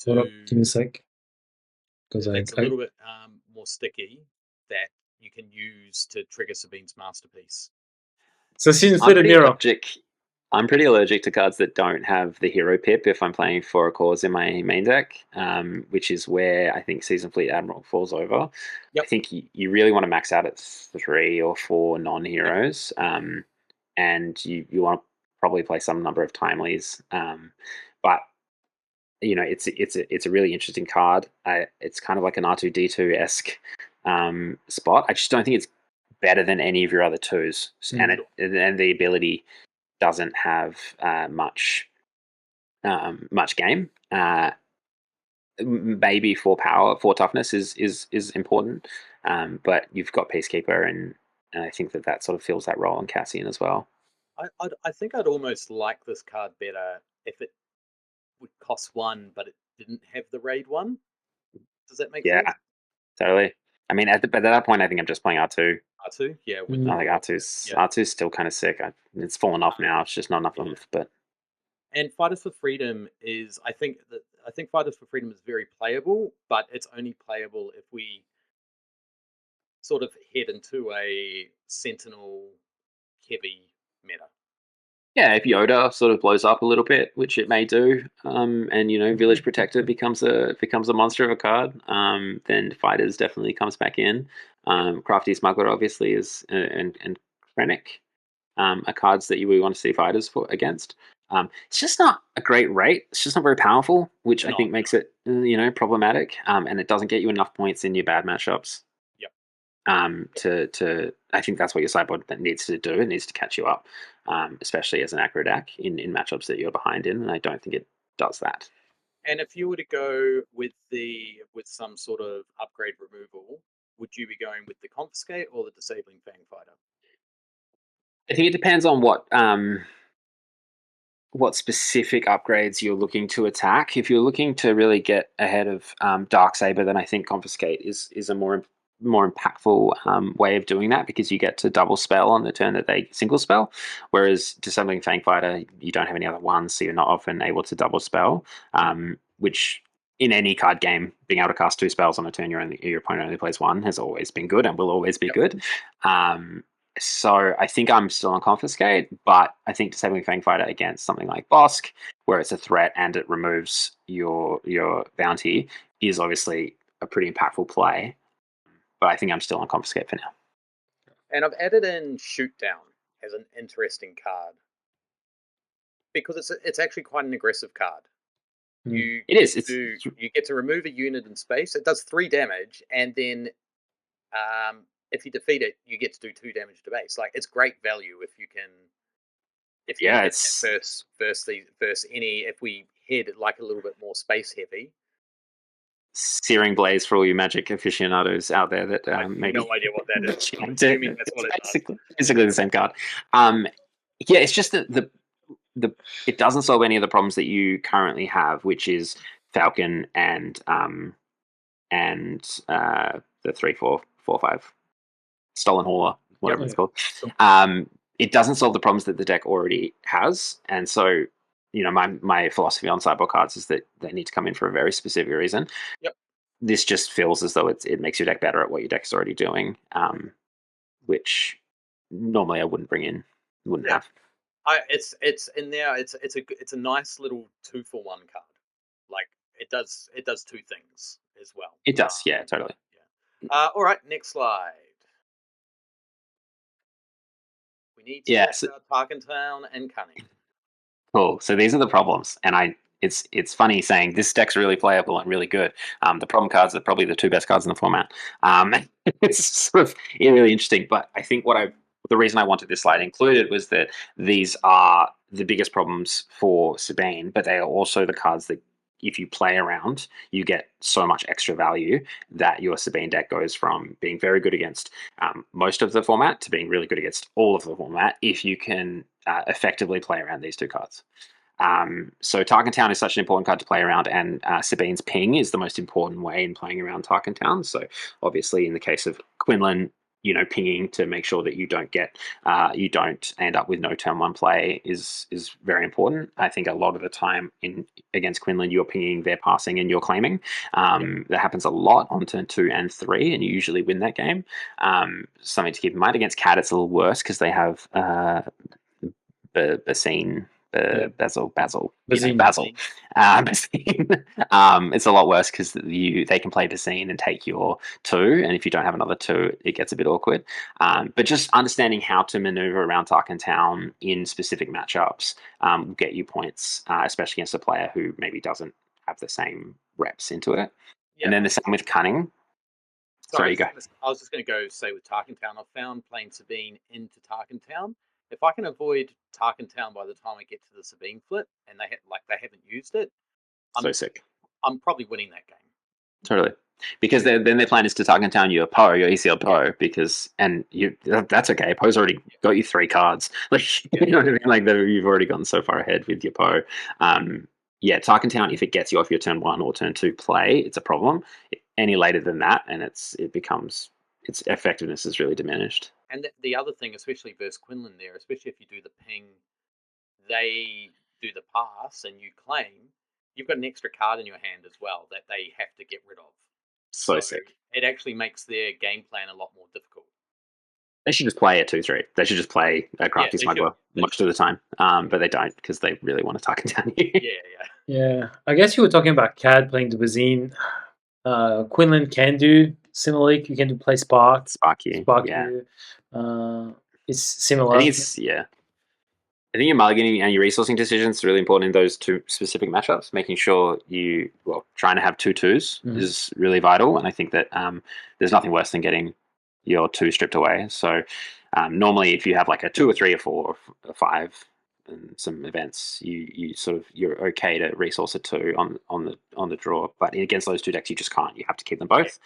[SPEAKER 4] Hold up, give me a sec. Because
[SPEAKER 6] That's a little bit more sticky that you can use to trigger Sabine's Masterpiece.
[SPEAKER 4] So Seasoned Fleet Admiral.
[SPEAKER 3] I'm pretty allergic to cards that don't have the hero pip if I'm playing for a cause in my main deck, which is where I think Seasoned Fleet Admiral falls over.
[SPEAKER 6] Yep.
[SPEAKER 3] I think you really want to max out at 3 or 4 non-heroes, and you want to probably play some number of timelies. But it's a really interesting card. It's kind of like an R2D2-esque spot. I just don't think it's better than any of your other 2s, and the ability doesn't have much game. Maybe 4 power, 4 toughness is important, but you've got Peacekeeper, and I think that sort of fills that role on Cassian as well.
[SPEAKER 6] I think I'd almost like this card better if it would cost 1, but it didn't have the raid 1. Does that make sense?
[SPEAKER 3] Yeah, totally. I mean, at that point, I think I'm just playing R2.
[SPEAKER 6] R2, yeah.
[SPEAKER 3] I think R2's still kind of sick. It's fallen off now. It's just not enough of them. But
[SPEAKER 6] and Fighters for Freedom is, I think Fighters for Freedom is very playable, but it's only playable if we sort of head into a Sentinel heavy meta.
[SPEAKER 3] Yeah, if Yoda sort of blows up a little bit, which it may do, and Village Protector becomes a monster of a card, then Fighters definitely comes back in. Crafty Smuggler obviously is, and Krennic are cards that you want to see Fighters for against. It's just not a great rate. It's just not very powerful, which I think makes it problematic. And it doesn't get you enough points in your bad matchups. I think that's what your sideboard needs to do. It needs to catch you up, especially as an aggro deck in matchups that you're behind in, and I don't think it does that.
[SPEAKER 6] And if you were to go with some sort of upgrade removal, would you be going with the Confiscate or the Disabling Fangfighter?
[SPEAKER 3] I think it depends on what specific upgrades you're looking to attack. If you're looking to really get ahead of Darksaber, then I think Confiscate is a more impactful way of doing that, because you get to double spell on the turn that they single spell, whereas Disabling Fangfighter, you don't have any other ones, so you're not often able to double spell, which in any card game, being able to cast 2 spells on a turn your opponent only plays 1 has always been good and will always be good. So I think I'm still on Confiscate, but I think Disabling Fangfighter against something like Bosk, where it's a threat and it removes your bounty, is obviously a pretty impactful play. But I think I'm still on Confiscate for now.
[SPEAKER 6] And I've added in Shoot Down as an interesting card.
[SPEAKER 2] because it's actually quite an aggressive card.
[SPEAKER 4] Mm.
[SPEAKER 2] You
[SPEAKER 3] It is.
[SPEAKER 2] you get to remove a unit in space. It does 3 damage, and then if you defeat it, you get to do 2 damage to base. Like, it's great value if you can. If you
[SPEAKER 3] Yeah,
[SPEAKER 2] hit
[SPEAKER 3] it's-
[SPEAKER 2] that first any, if we hit like a little bit more space heavy.
[SPEAKER 3] Searing Blaze for all you Magic aficionados out there that
[SPEAKER 2] I have
[SPEAKER 3] maybe
[SPEAKER 2] no idea what that is. I'm
[SPEAKER 3] It's
[SPEAKER 2] assuming that's what it does.
[SPEAKER 3] basically the same card. Yeah, it's just that the it doesn't solve any of the problems that you currently have, which is Falcon and the 3-4-4-5 Stolen Hauler, whatever it's called. It doesn't solve the problems that the deck already has, and so my philosophy on sideboard cards is that they need to come in for a very specific reason.
[SPEAKER 2] Yep.
[SPEAKER 3] This just feels as though it makes your deck better at what your deck is already doing, which normally I wouldn't bring in, wouldn't have.
[SPEAKER 2] It's in there. It's a nice little 2-for-1 card. Like, it does 2 things as well.
[SPEAKER 3] It does, yeah, totally.
[SPEAKER 2] Yeah. All right, next slide. We need to
[SPEAKER 3] Yes.
[SPEAKER 2] talk about Tarkentown and Cunning.
[SPEAKER 3] Cool. So these are the problems, and it's funny saying this deck's really playable and really good. The problem cards are probably the 2 best cards in the format. It's sort of really interesting, but I think the reason I wanted this slide included was that these are the biggest problems for Sabine, but they are also the cards that, if you play around, you get so much extra value that your Sabine deck goes from being very good against most of the format to being really good against all of the format if you can effectively play around these 2 cards. So Tarkentown is such an important card to play around, and Sabine's Ping is the most important way in playing around Tarkentown. So obviously, in the case of Quinlan, pinging to make sure that you don't end up with no turn 1 play is very important. I think a lot of the time against Quinlan, you're pinging, they're passing, and you're claiming. That happens a lot on turn 2 and 3, and you usually win that game. Something to keep in mind. Against Cat, it's a little worse because they have Basine. Basil.
[SPEAKER 4] Basine.
[SPEAKER 3] Basil. It's a lot worse because they can play Basine and take your 2, and if you don't have another 2, it gets a bit awkward. But just understanding how to maneuver around Tarkentown in specific matchups will get you points, especially against a player who maybe doesn't have the same reps into it.
[SPEAKER 2] Yeah.
[SPEAKER 3] And then the same with Cunning. Sorry, you go.
[SPEAKER 2] I was just going to go say with Tarkentown, I've found playing Sabine into Tarkentown. If I can avoid Tarkentown by the time I get to the Sabine flip, and they haven't used it,
[SPEAKER 3] So sick.
[SPEAKER 2] I'm probably winning that game.
[SPEAKER 3] Totally, because then their plan is to Tarkentown your Poe, your ECL Poe, that's okay. Poe's already got you 3 cards. Like, you know what I mean? Like, you've already gone so far ahead with your Poe. Tarkentown, if it gets you off your turn 1 or turn 2 play, it's a problem. Any later than that, and its effectiveness is really diminished.
[SPEAKER 2] And the other thing, especially versus Quinlan there, especially if you do the ping, they do the pass and you claim, you've got an extra card in your hand as well that they have to get rid of.
[SPEAKER 3] So sick.
[SPEAKER 2] It actually makes their game plan a lot more difficult.
[SPEAKER 3] They should just play a 2-3. They should just play a Crafty Smuggler most of the time, but they don't because they really want to Tarkentown you.
[SPEAKER 4] Yeah. I guess you were talking about Cad playing the Bazine. Quinlan can do similarly. You can play Spark you. It's similar.
[SPEAKER 3] I think your mulliganing and your resourcing decisions is really important in those 2 specific matchups. Making sure trying to have 2 2s is really vital, and I think that there's nothing worse than getting your 2 stripped away. So normally, if you have like a 2 or 3 or 4 or 5 in some events, you're okay to resource a 2 on the draw, but against those 2 decks, you just can't. You have to keep them both,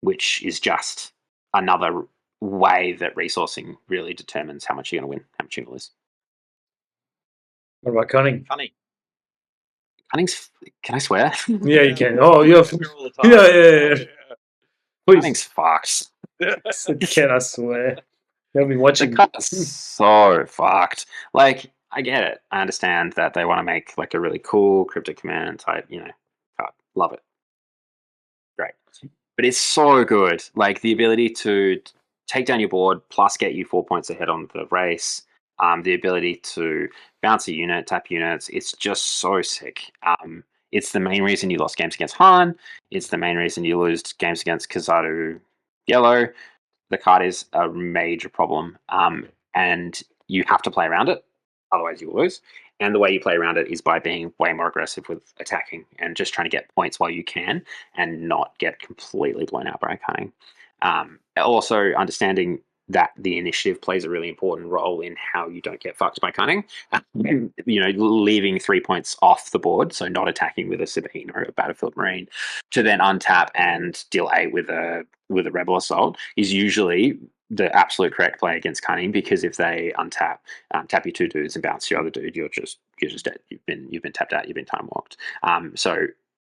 [SPEAKER 3] which is just another way that resourcing really determines how much you're going to win, how much you're going to lose.
[SPEAKER 4] What about Cunning?
[SPEAKER 3] Cunning's, can I swear?
[SPEAKER 4] Yeah, you can. Oh, you have. Yeah.
[SPEAKER 3] Cunning's fucked.
[SPEAKER 4] Can I swear? They'll be watching.
[SPEAKER 3] The card's so fucked. Like, I get it. I understand that they want to make like a really cool cryptic command type, card. Love it. Great. But it's so good. Like, the ability to take down your board plus get you 4 points ahead on the race. The ability to bounce a unit, tap units. It's just so sick. It's the main reason you lost games against Han. It's the main reason you lose games against Kazadu Yellow. The card is a major problem, and you have to play around it. otherwise you'll lose. And the way you play around it is by being way more aggressive with attacking and just trying to get points while you can and not get completely blown out by cunning. Also understanding that the initiative plays a really important role in how you don't get fucked by cunning. Leaving 3 points off the board, so not attacking with a Sabine or a Battlefield Marine, to then untap and deal 8 with a Rebel Assault is usually the absolute correct play against cunning, because if they untap, tap your 2 dudes and bounce your other dude, you're just dead. You've been tapped out. You've been time walked. So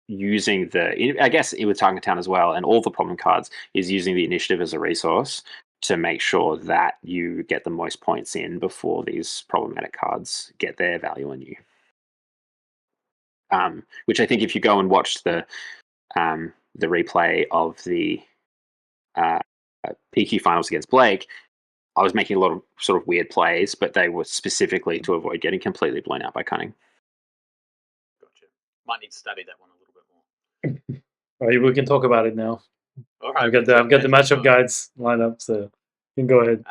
[SPEAKER 3] using I guess with Target Town as well, and all the problem cards, is using the initiative as a resource to make sure that you get the most points in before these problematic cards get their value on you. Which I think if you go and watch the replay of the PQ finals against Blake, I was making a lot of sort of weird plays, but they were specifically to avoid getting completely blown out by cunning.
[SPEAKER 6] Gotcha. Might need to study that one a little bit more.
[SPEAKER 4] All right, we can talk about it now.
[SPEAKER 6] All right,
[SPEAKER 4] I've got the matchup guides lined up, so you can go ahead.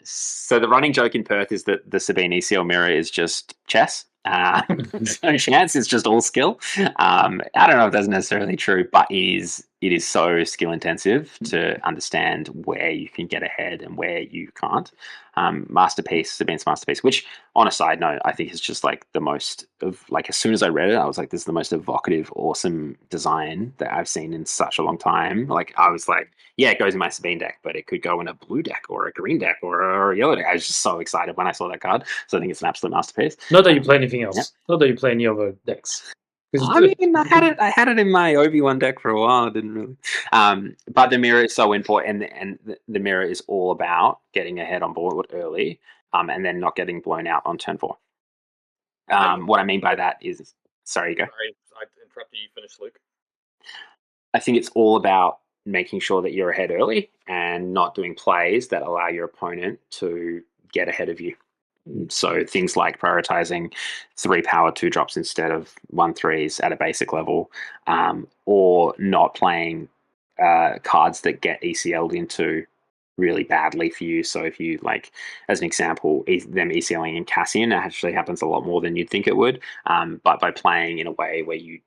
[SPEAKER 3] So the running joke in Perth is that the Sabine ECL mirror is just chess. No chance, it's just all skill. I don't know if that's necessarily true, but it is so skill intensive to understand where you can get ahead and where you can't. Sabine's masterpiece, which on a side note, I think is just like the most of, like, as soon as I read it, I was like, this is the most evocative, awesome design that I've seen in such a long time. Like, I was like, yeah, it goes in my Sabine deck, but it could go in a blue deck or a green deck or a yellow deck. I was just so excited when I saw that card. So I think it's an absolute masterpiece.
[SPEAKER 4] Not that you play anything else. Yeah. Not that you play any other decks.
[SPEAKER 3] I mean, I had it in my Obi-Wan deck for a while. I didn't really. But the mirror is so important, and the mirror is all about getting ahead on board early, and then not getting blown out on turn 4. What I mean by that is, sorry, you go.
[SPEAKER 6] Sorry, I interrupted you. Finish, Luke.
[SPEAKER 3] I think it's all about making sure that you're ahead early and not doing plays that allow your opponent to get ahead of you. So things like prioritizing 3 power 2 drops instead of 1 3s at a basic level, or not playing cards that get ECL'd into really badly for you. So if you, like, as an example, them ECLing in Cassian, it actually happens a lot more than you'd think it would. But by playing in a way where you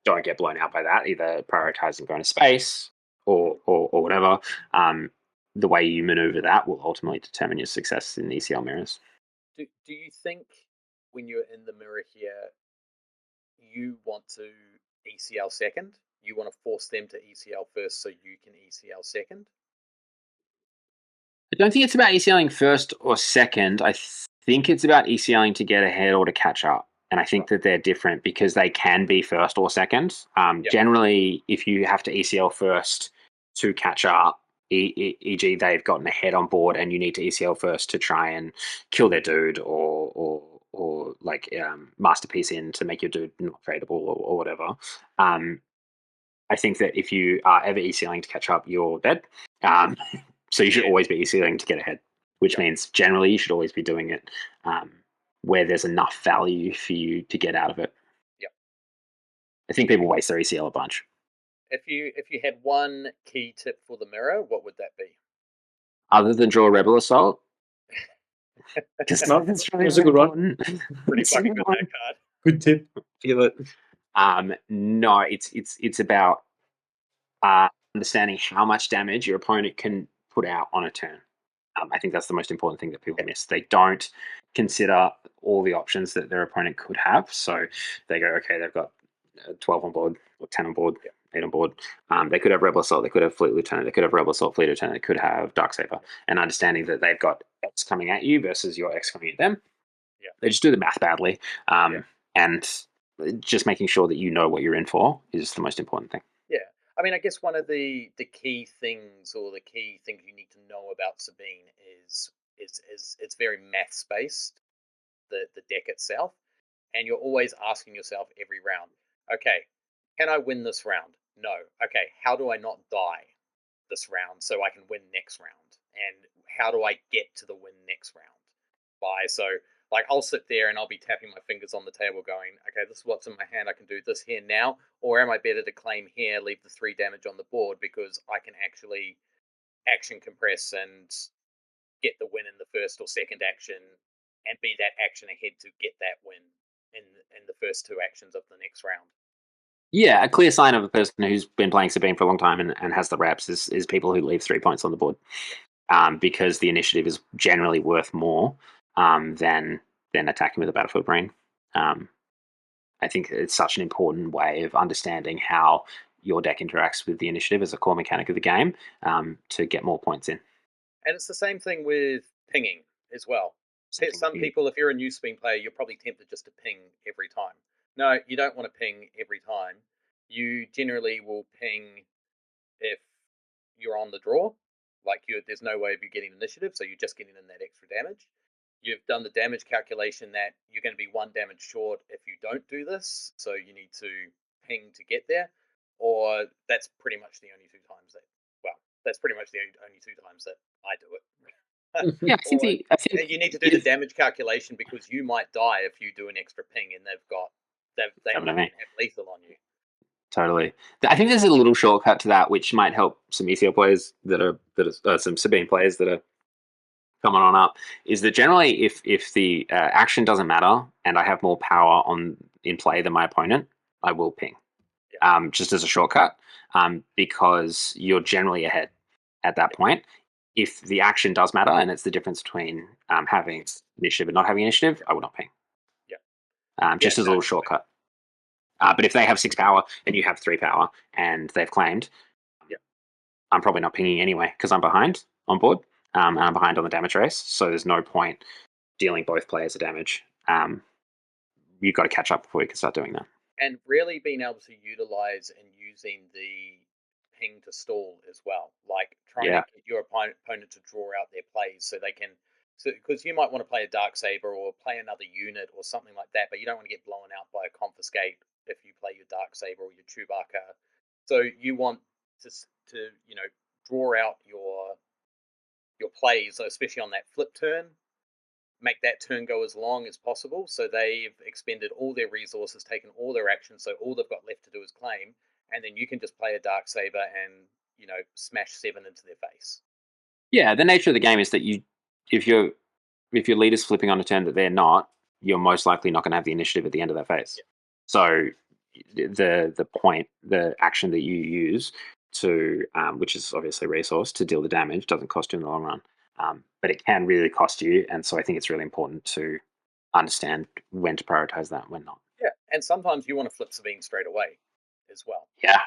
[SPEAKER 3] don't get blown out by that, either prioritizing going to space or whatever, the way you maneuver that will ultimately determine your success in ECL mirrors.
[SPEAKER 6] Do you think when you're in the mirror here, you want to ECL second? You want to force them to ECL first so you can ECL second?
[SPEAKER 3] I don't think it's about ECLing first or second. I think it's about ECLing to get ahead or to catch up. And I think that they're different because they can be first or second. Generally, if you have to ECL first to catch up, e.g. they've gotten ahead on board and you need to ECL first to try and kill their dude or like masterpiece in to make your dude not tradable or whatever. I think that if you are ever ECLing to catch up, you're dead. So you should always be ECLing to get ahead, which means generally you should always be doing it where there's enough value for you to get out of it.
[SPEAKER 6] Yep.
[SPEAKER 3] I think people waste their ECL a bunch.
[SPEAKER 6] If you had one key tip for the mirror, what would that be?
[SPEAKER 3] Other than draw Rebel Assault?
[SPEAKER 4] Just not. That's really a good one.
[SPEAKER 6] Pretty fucking good, that card.
[SPEAKER 4] Good tip.
[SPEAKER 3] Feel it. No, it's about understanding how much damage your opponent can put out on a turn. I think that's the most important thing that people miss. They don't consider all the options that their opponent could have. So they go, okay, they've got 12 on board, or 10 on board, 8 on board. They could have Rebel Assault, they could have Fleet Lieutenant, they could have Rebel Assault, Fleet Lieutenant, they could have Darksaber. And understanding that they've got X coming at you versus your X coming at them.
[SPEAKER 6] Yeah.
[SPEAKER 3] They just do the math badly. And just making sure that you know what you're in for is the most important thing.
[SPEAKER 6] Yeah. I mean, I guess one of the key things, or the key things you need to know about Sabine is it's very maths based, the deck itself, and you're always asking yourself every round, okay, can I win this round? No. Okay, how do I not die this round so I can win next round? And how do I get to the win next round? Like, I'll sit there and I'll be tapping my fingers on the table going, okay, this is what's in my hand. I can do this here now. Or am I better to claim here, leave the 3 damage on the board because I can actually action compress and get the win in the first or second action and be that action ahead to get that win in the first 2 actions of the next round.
[SPEAKER 3] Yeah, a clear sign of a person who's been playing Sabine for a long time and has the reps is people who leave 3 points on the board, because the initiative is generally worth more than attacking with a battlefield brain. I think it's such an important way of understanding how your deck interacts with the initiative as a core mechanic of the game, to get more points in.
[SPEAKER 6] And it's the same thing with pinging as well.
[SPEAKER 3] Same thing
[SPEAKER 6] Some
[SPEAKER 3] with you.
[SPEAKER 6] people, if you're a new Sabine player, you're probably tempted just to ping every time. No, you don't want to ping every time. You generally will ping if you're on the draw, like there's no way of you getting initiative, so you're just getting in that extra damage. You've done the damage calculation that you're going to be 1 damage short if you don't do this, so you need to ping to get there, or that's pretty much the only 2 times that. Well, that's pretty much the only 2 times that I do it.
[SPEAKER 3] Yeah, I think
[SPEAKER 6] you need to do the damage calculation because you might die if you do an extra ping, and they might have lethal on you.
[SPEAKER 3] Totally. I think there's a little shortcut to that, which might help some ECL players that are some Sabine players that are coming on up. Is that generally if the action doesn't matter and I have more power in play than my opponent, I will ping, just as a shortcut, because you're generally ahead at that point. If the action does matter and it's the difference between having initiative and not having initiative, I will not ping. Just as a little shortcut. But if they have 6 power and you have 3 power and they've claimed, I'm probably not pinging anyway because I'm behind on board, and I'm behind on the damage race. So there's no point dealing both players a damage. You've got to catch up before you can start doing that.
[SPEAKER 6] And really being able to utilize and using the ping to stall as well, like trying to get your opponent to draw out their plays so they can. Because you might want to play a Darksaber or play another unit or something like that, but you don't want to get blown out by a Confiscate if you play your Darksaber or your Chewbacca. So you want to draw out your plays, especially on that flip turn, make that turn go as long as possible. So they've expended all their resources, taken all their actions, so all they've got left to do is claim, and then you can just play a Darksaber and smash 7 into their face.
[SPEAKER 3] Yeah, the nature of the game is that if your leader's flipping on a turn that they're not, you're most likely not going to have the initiative at the end of that phase. Yeah. So the action that you use to, which is obviously resource to deal the damage, doesn't cost you in the long run, but it can really cost you. And so I think it's really important to understand when to prioritize that and when not.
[SPEAKER 6] Yeah, and sometimes you want to flip Sabine straight away as well.
[SPEAKER 3] Yeah,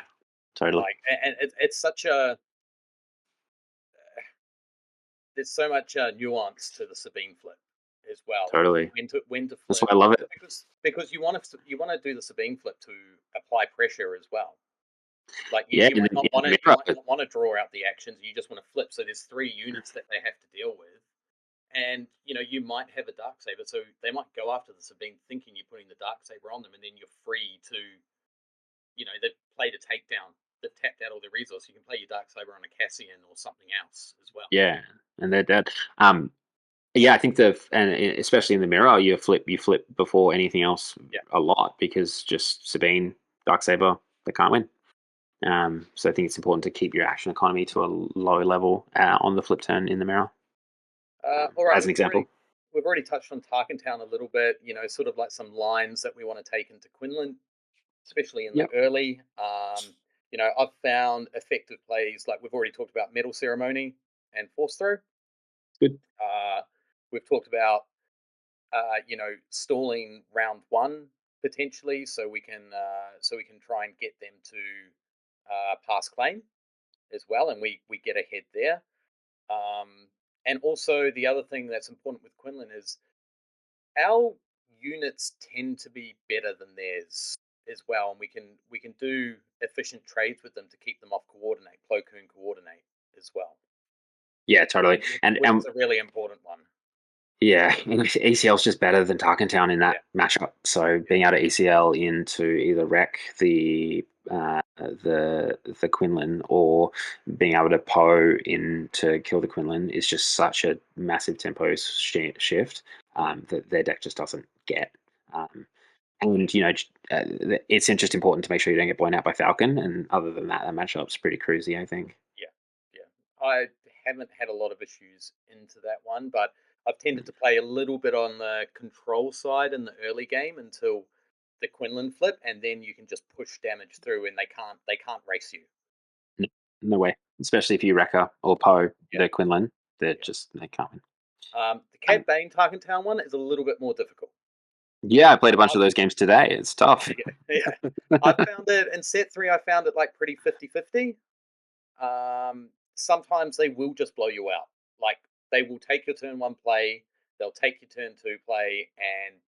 [SPEAKER 3] totally.
[SPEAKER 6] And it's such a there's so much nuance to the Sabine flip as well.
[SPEAKER 3] Totally.
[SPEAKER 6] When to flip.
[SPEAKER 3] That's why I love it.
[SPEAKER 6] Because you want to do the Sabine flip to apply pressure as well. Like you might not want to draw out the actions. You just want to flip. So there's 3 units that they have to deal with, and you might have a Darksaber, so they might go after the Sabine thinking you're putting the Darksaber on them, and then you're free to, they've played a takedown. They've tapped out all their resources. You can play your Darksaber on a Cassian or something else as well.
[SPEAKER 3] Yeah, and they're dead. I think and especially in the mirror, you flip before anything else a lot, because just Sabine, Darksaber, they can't win. So I think it's important to keep your action economy to a low level on the flip turn in the mirror.
[SPEAKER 6] All right,
[SPEAKER 3] as an example.
[SPEAKER 6] We've already touched on Tarkentown a little bit, sort of like some lines that we want to take into Quinlan, especially in the early. I've found effective plays, like we've already talked about Metal Ceremony and Force Throw.
[SPEAKER 3] Good.
[SPEAKER 6] We've talked about, stalling round 1 potentially, so we can try and get them to pass claim as well, and we get ahead there. And also the other thing that's important with Quinlan is our units tend to be better than theirs as well, and we can do efficient trades with them to keep them off coordinate, Plo Koon coordinate as well.
[SPEAKER 3] Yeah, totally. And
[SPEAKER 6] it's a really important one.
[SPEAKER 3] Yeah, ECL is just better than Tarkentown in that matchup. So being able to ECL into either wreck the Quinlan or being able to Poe in to kill the Quinlan is just such a massive tempo shift that their deck just doesn't get. And it's just important to make sure you don't get blown out by Falcon. And other than that matchup's pretty cruisy, I think.
[SPEAKER 6] Yeah. I haven't had a lot of issues into that one, but I've tended to play a little bit on the control side in the early game until the Quinlan flip, and then you can just push damage through, and they can't race you.
[SPEAKER 3] No way. Especially if you Wrecker or Poe
[SPEAKER 6] Yeah.
[SPEAKER 3] the Quinlan, they
[SPEAKER 6] Yeah.
[SPEAKER 3] can't win.
[SPEAKER 6] The Cad Bane Tarkentown one is a little bit more difficult.
[SPEAKER 3] Yeah, I played a bunch of those games today. It's tough.
[SPEAKER 6] Yeah. I found it in set 3. I found it like pretty 50-50. Sometimes they will just blow you out. Like they will take your turn 1 play, they'll take your turn 2 play, and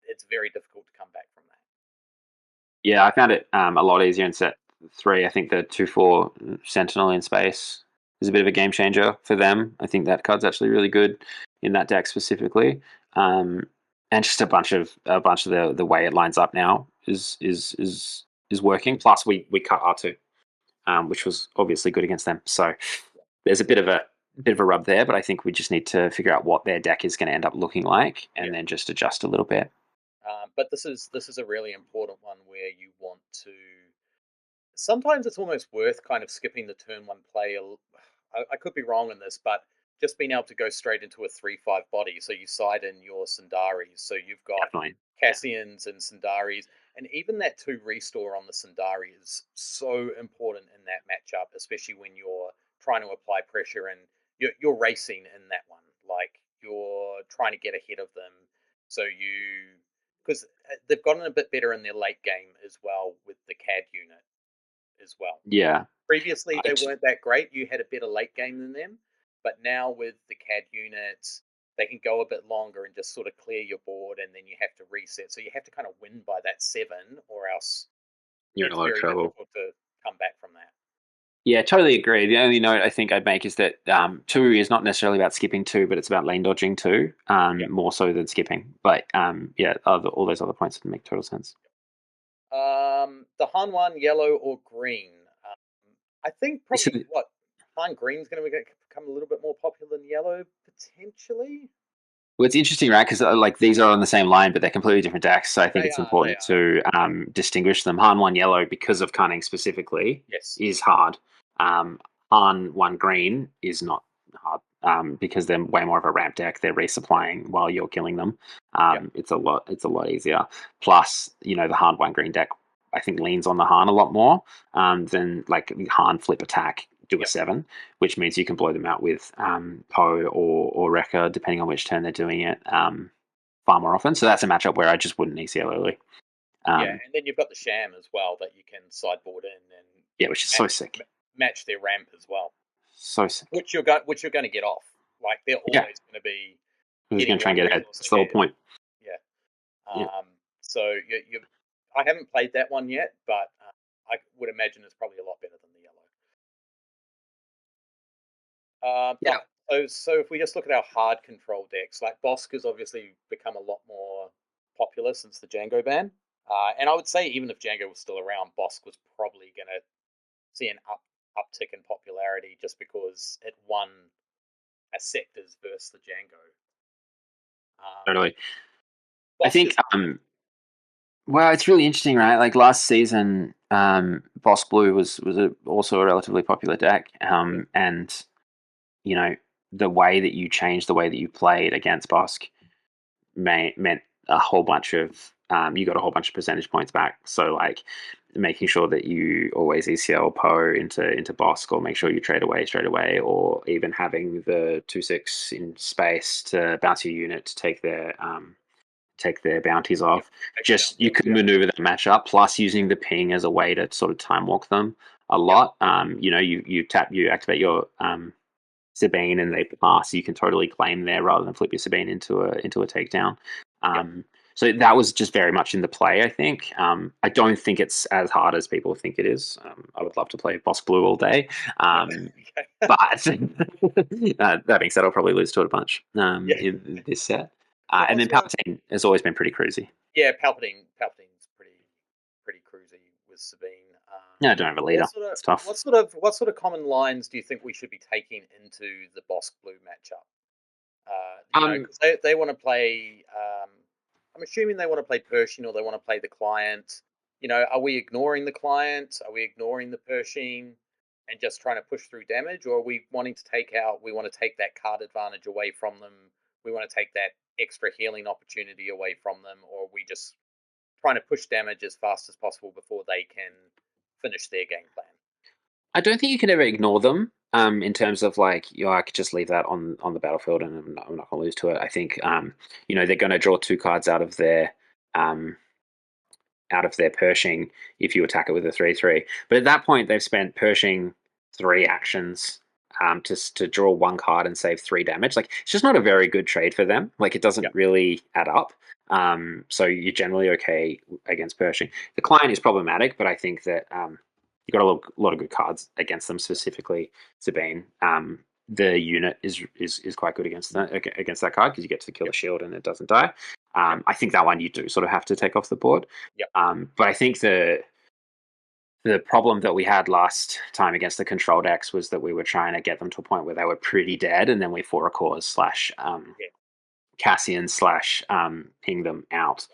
[SPEAKER 6] it's very difficult to come back from that.
[SPEAKER 3] Yeah, I found it a lot easier in set 3. I think the 2/4 Sentinel in space is a bit of a game changer for them. I think that card's actually really good in that deck specifically, and just a bunch of the way it lines up now is working. Plus, we cut R2, which was obviously good against them. So there's a bit of a rub there, but I think we just need to figure out what their deck is going to end up looking like, and then just adjust a little bit.
[SPEAKER 6] But this is a really important one where you want to. Sometimes it's almost worth kind of skipping the turn 1 play. I could be wrong in this, but just being able to go straight into a 3/5 body, so you side in your Sundaris. So you've got
[SPEAKER 3] Definitely.
[SPEAKER 6] Cassians and Sundaris, and even that 2 restore on the Sundari is so important in that matchup, especially when you're trying to apply pressure and you're racing in that one. Like you're trying to get ahead of them, so because they've gotten a bit better in their late game as well with the CAD unit as well.
[SPEAKER 3] Yeah.
[SPEAKER 6] Previously, they weren't that great. You had a better late game than them, but now with the CAD units, they can go a bit longer and just sort of clear your board, and then you have to reset. So you have to kind of win by that 7, or else
[SPEAKER 3] You're in
[SPEAKER 6] it's
[SPEAKER 3] a lot of
[SPEAKER 6] very
[SPEAKER 3] trouble.
[SPEAKER 6] difficult to come back from that.
[SPEAKER 3] Yeah, totally agree. The only note I think I'd make is that 2 is not necessarily about skipping 2, but it's about lane dodging 2, more so than skipping. But all those other points would make total sense.
[SPEAKER 6] The Han one, yellow or green? I think probably Han green's going to become a little bit more popular than yellow potentially.
[SPEAKER 3] Well, it's interesting, right? Because like these are on the same line, but they're completely different decks. So I think
[SPEAKER 6] They
[SPEAKER 3] it's
[SPEAKER 6] are,
[SPEAKER 3] important to distinguish them. Han 1 yellow, because of cunning specifically, is hard. Han 1 green is not hard because they're way more of a ramp deck. They're resupplying while you're killing them. It's a lot easier. Plus, the Han 1 green deck I think leans on the Han a lot more than like Han flip attack. Do a 7, which means you can blow them out with Poe or Wrecker, depending on which turn they're doing it, far more often. So that's a matchup where I just wouldn't ECL early.
[SPEAKER 6] And then you've got the Sham as well that you can sideboard in and
[SPEAKER 3] which is so sick.
[SPEAKER 6] Match their ramp as well.
[SPEAKER 3] So sick.
[SPEAKER 6] Which you're going to get off. Like they're always going to be.
[SPEAKER 3] Who's going to try and get ahead? That's the whole point.
[SPEAKER 6] Yeah. So I haven't played that one yet, but I would imagine it's probably a lot better than the yellow. So if we just look at our hard control decks, like Bosk has obviously become a lot more popular since the Django ban. And I would say even if Django was still around, Bosk was probably going to see an uptick in popularity just because it won a sectors versus the Django.
[SPEAKER 3] Totally.
[SPEAKER 6] Bosk
[SPEAKER 3] I think well, it's really interesting, right? Like last season, Boss Blue was also a relatively popular deck, and the way that you changed the way that you played against Bosk meant a whole bunch of you got a whole bunch of percentage points back. So like making sure that you always ECL Poe into Bosk, or make sure you trade away straight away, or even having the 2/6 in space to bounce your unit to take their bounties off. You could maneuver that matchup, plus using the ping as a way to sort of time walk them a lot. You activate your Sabine and they pass. You can totally claim there rather than flip your Sabine into a takedown. So that was just very much in the play, I think. I don't think it's as hard as people think it is. I would love to play Boss Blue all day. But that being said, I'll probably lose to it a bunch in this set. And then Palpatine has always been pretty cruisy.
[SPEAKER 6] Yeah, Palpatine's pretty cruisy with Sabine.
[SPEAKER 3] I don't have a leader. It's tough.
[SPEAKER 6] What sort of common lines do you think we should be taking into the Bosk Blue matchup? They want to play. I'm assuming they want to play Pershing, or they want to play the client. Are we ignoring the client? Are we ignoring the Pershing and just trying to push through damage, or are we wanting to we want to take that card advantage away from them
[SPEAKER 7] we want to take that extra healing opportunity away from them, or are we just trying to push damage as fast as possible before they can finish their game plan?
[SPEAKER 3] I don't think you can ever ignore them. In terms of like, I could just leave that on the battlefield and I'm not going to lose to it. I think, they're going to draw 2 cards out of their Pershing if you attack it with a 3/3. But at that point, they've spent Pershing 3 actions to draw 1 card and save 3 damage. Like, it's just not a very good trade for them. Like, it doesn't really add up. So you're generally okay against Pershing. The client is problematic, but I think that you've got a lot of good cards against them, specifically Sabine. The unit is quite good against that card because you get to kill the shield and it doesn't die. I think that one you do sort of have to take off the board. But I think the problem that we had last time against the control decks was that we were trying to get them to a point where they were pretty dead, and then we fought a cause / Cassian / ping them out.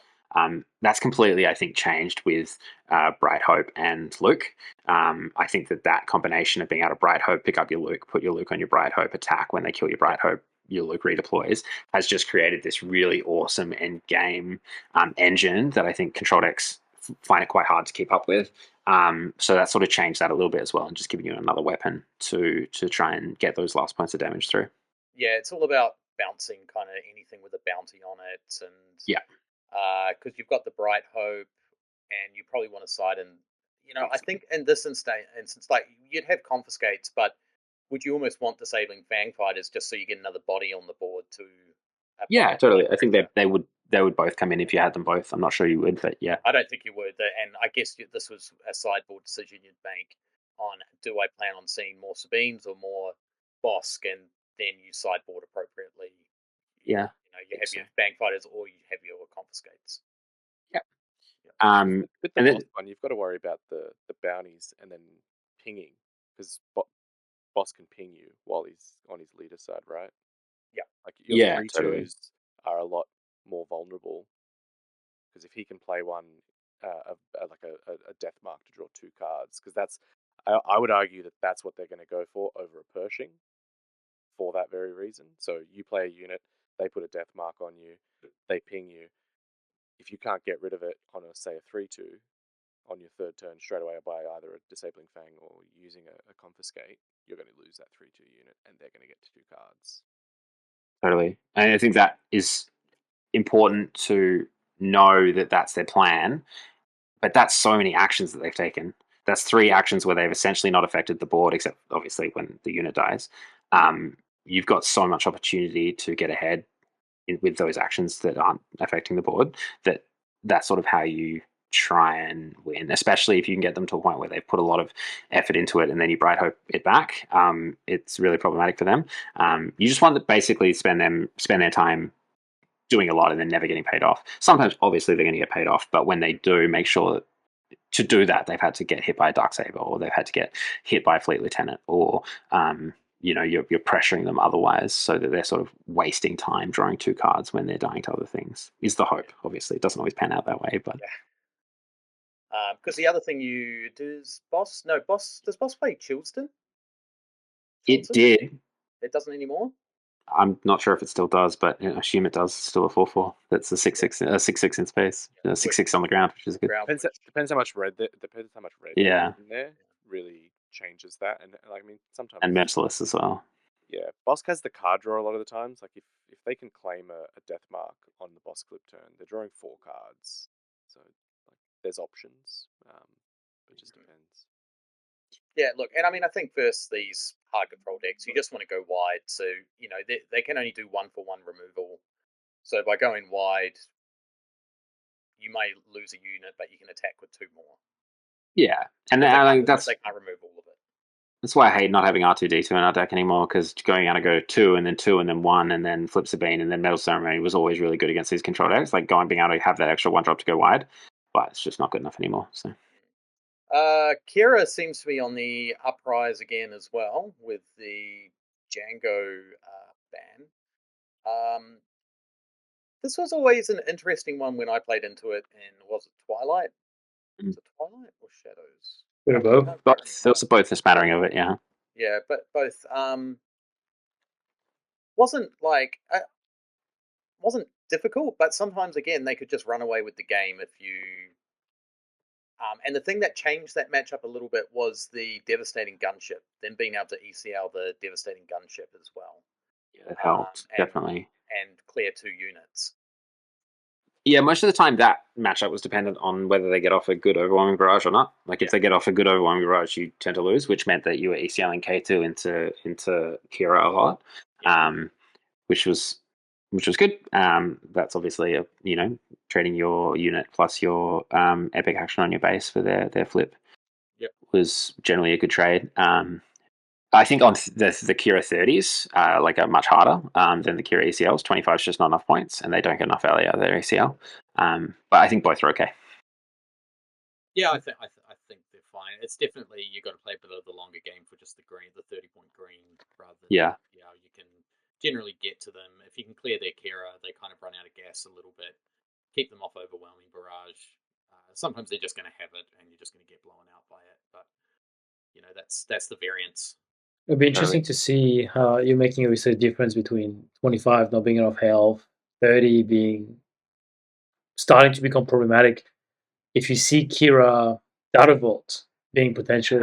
[SPEAKER 3] That's completely, I think, changed with Bright Hope and Luke. I think that combination of being able to Bright Hope, pick up your Luke, put your Luke on your Bright Hope, attack when they kill your Bright Hope, your Luke redeploys, has just created this really awesome end game engine that I think control decks find it quite hard to keep up with. So that sort of changed that a little bit as well, and just giving you another weapon to try and get those last points of damage through.
[SPEAKER 7] Yeah, it's all about bouncing kind of anything with a bounty on it, and because you've got the Bright Hope, and you probably want to side in. I think in this instance, like you'd have confiscates, but would you almost want disabling Fang Fighters just so you get another body on the board to?
[SPEAKER 3] Yeah, totally. I think they would both come in if you had them both. I'm not sure you would, but yeah.
[SPEAKER 7] I don't think you would, and I guess this was a sideboard decision you'd make on: do I plan on seeing more Sabines or more Bosk, and then you sideboard appropriately.
[SPEAKER 3] Yeah.
[SPEAKER 7] You have your Fang Fighters or you have your confiscates.
[SPEAKER 5] With the boss one, you've got to worry about the bounties and then pinging, because boss can ping you while he's on his leader side, right?
[SPEAKER 7] Yeah.
[SPEAKER 5] Like your
[SPEAKER 3] totally.
[SPEAKER 5] 3/2s are a lot more vulnerable, because if he can play one like a death mark to draw 2 cards, because I would argue that's what they're going to go for over a Pershing for that very reason. So you play a unit, they put a death mark on you, they ping you. If you can't get rid of it on say a 3/2 on your 3rd turn straight away by either a disabling Fang or using a confiscate, you're going to lose that 3/2 unit, and they're going to get 2 cards.
[SPEAKER 3] Totally. And I think that is important to know that that's their plan, but that's so many actions that they've taken. That's 3 actions where they've essentially not affected the board, except obviously when the unit dies. You've got so much opportunity to get ahead with those actions that aren't affecting the board, that's sort of how you try and win, especially if you can get them to a point where they've put a lot of effort into it and then you Bright Hope it back. It's really problematic for them. You just want to basically spend their time doing a lot and then never getting paid off. Sometimes, obviously, they're going to get paid off, but when they do, make sure that to do that, they've had to get hit by a Darksaber, or they've had to get hit by a Fleet Lieutenant, or you're pressuring them otherwise, so that they're sort of wasting time drawing 2 cards when they're dying to other things. Is the hope. Obviously, it doesn't always pan out that way, but
[SPEAKER 7] because the other thing you do is Boss play Chilston?
[SPEAKER 3] It did.
[SPEAKER 7] It doesn't anymore.
[SPEAKER 3] I'm not sure if it still does, but I assume it does. It's still a 4/4. That's a 6/6 in space. 6/6 on the ground, which is good.
[SPEAKER 5] Depends how much red. Depends how much red.
[SPEAKER 3] Yeah.
[SPEAKER 5] In there really changes that, and I mean sometimes.
[SPEAKER 3] And Merciless as well.
[SPEAKER 5] Yeah, Bosk has the card draw a lot of the times. Like if they can claim a death mark on the Bosk flip turn, they're drawing 4 cards. So like there's options. It just depends.
[SPEAKER 7] Yeah, look, and I mean, I think versus these hard control decks, you just want to go wide. So, they can only do 1-for-1 removal. So by going wide, you may lose a unit, but you can attack with 2 more.
[SPEAKER 3] Yeah, and
[SPEAKER 7] they
[SPEAKER 3] can't
[SPEAKER 7] remove all of it.
[SPEAKER 3] That's why I hate not having R2D2 in our deck anymore, because going out to go 2 and then 1 and then flip Sabine and then Metal Ceremony was always really good against these control decks. Like being able to have that extra 1 drop to go wide, but it's just not good enough anymore. So.
[SPEAKER 7] Kira seems to be on the uprise again as well with the Django ban. This was always an interesting one when I played into it, and was it Twilight? Was it Twilight or Shadows?
[SPEAKER 4] Bit of both.
[SPEAKER 3] There was both a smattering of it, yeah.
[SPEAKER 7] Yeah, but both. Wasn't like wasn't difficult, but sometimes again they could just run away with the game if you. And the thing that changed that matchup a little bit was the devastating gunship. Them being able to ECL the devastating gunship as well.
[SPEAKER 3] Yeah, that helped definitely.
[SPEAKER 7] And clear 2 units.
[SPEAKER 3] Yeah, most of the time that matchup was dependent on whether they get off a good overwhelming barrage or not. Like if they get off a good overwhelming barrage, you tend to lose, which meant that you were ECLing K2 into Kira a lot, which was good. That's obviously trading your unit plus your epic action on your base for their flip.
[SPEAKER 7] Yep.
[SPEAKER 3] Was generally a good trade. I think on the Kira 30s, are much harder than the Kira ECLs. 25 is just not enough points, and they don't get enough value out of their ECL. But I think both are okay.
[SPEAKER 7] Yeah, I think they're fine. It's definitely you got to play a bit of the longer game for just the 30-point green, rather than you can generally get to them if you can clear their Kira. They kind of run out of gas a little bit. Keep them off overwhelming barrage. Sometimes they're just going to have it, and you're just going to get blown out by it. But that's the variance.
[SPEAKER 4] It'd be interesting to see how you're making obviously a difference between 25 not being enough health, 30 being starting to become problematic. If you see Kira Data Vault being potentially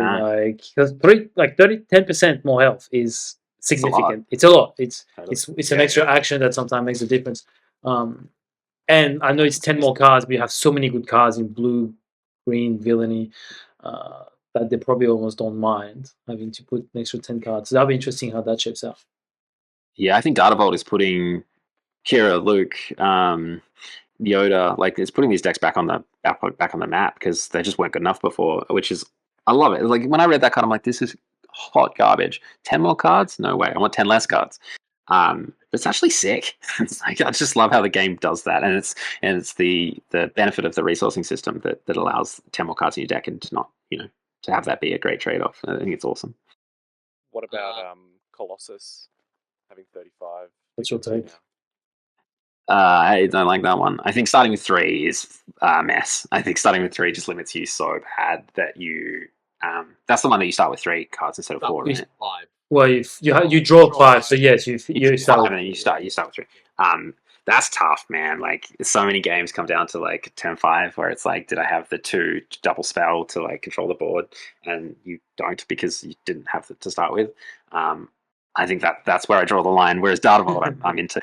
[SPEAKER 4] because 10% more health is significant. It's a lot. It's an extra action that sometimes makes a difference. And I know it's 10 more cards, but you have so many good cards in blue, green, villainy. That they probably almost don't mind having to put an extra 10 cards. So that'll be interesting how that shapes out.
[SPEAKER 3] Yeah, I think Data Vault is putting Kira, Luke, Yoda, it's putting these decks back on the map because they just weren't good enough before, which is, I love it. Like when I read that card, I'm like, this is hot garbage. 10 more cards? No way. I want 10 less cards. It's actually sick. I just love how the game does that, and it's the benefit of the resourcing system that allows 10 more cards in your deck and to not to have that be a great trade-off. I think it's awesome.
[SPEAKER 5] What about Colossus having 35?
[SPEAKER 4] What's your take?
[SPEAKER 3] I don't like that one. I think starting with 3 is a mess. I think starting with 3 just limits you so bad that you. That's the one that you start with 3 cards instead of 4. Right?
[SPEAKER 7] 5.
[SPEAKER 4] Well, you draw 5, so yes, you start.
[SPEAKER 3] 5 and then you start with 3. That's tough, man. So many games come down to turn 5 where it's did I have the 2 double spell to control the board, and you don't because you didn't have to start with. I think that's where I draw the line. Whereas Data Vault, I'm into.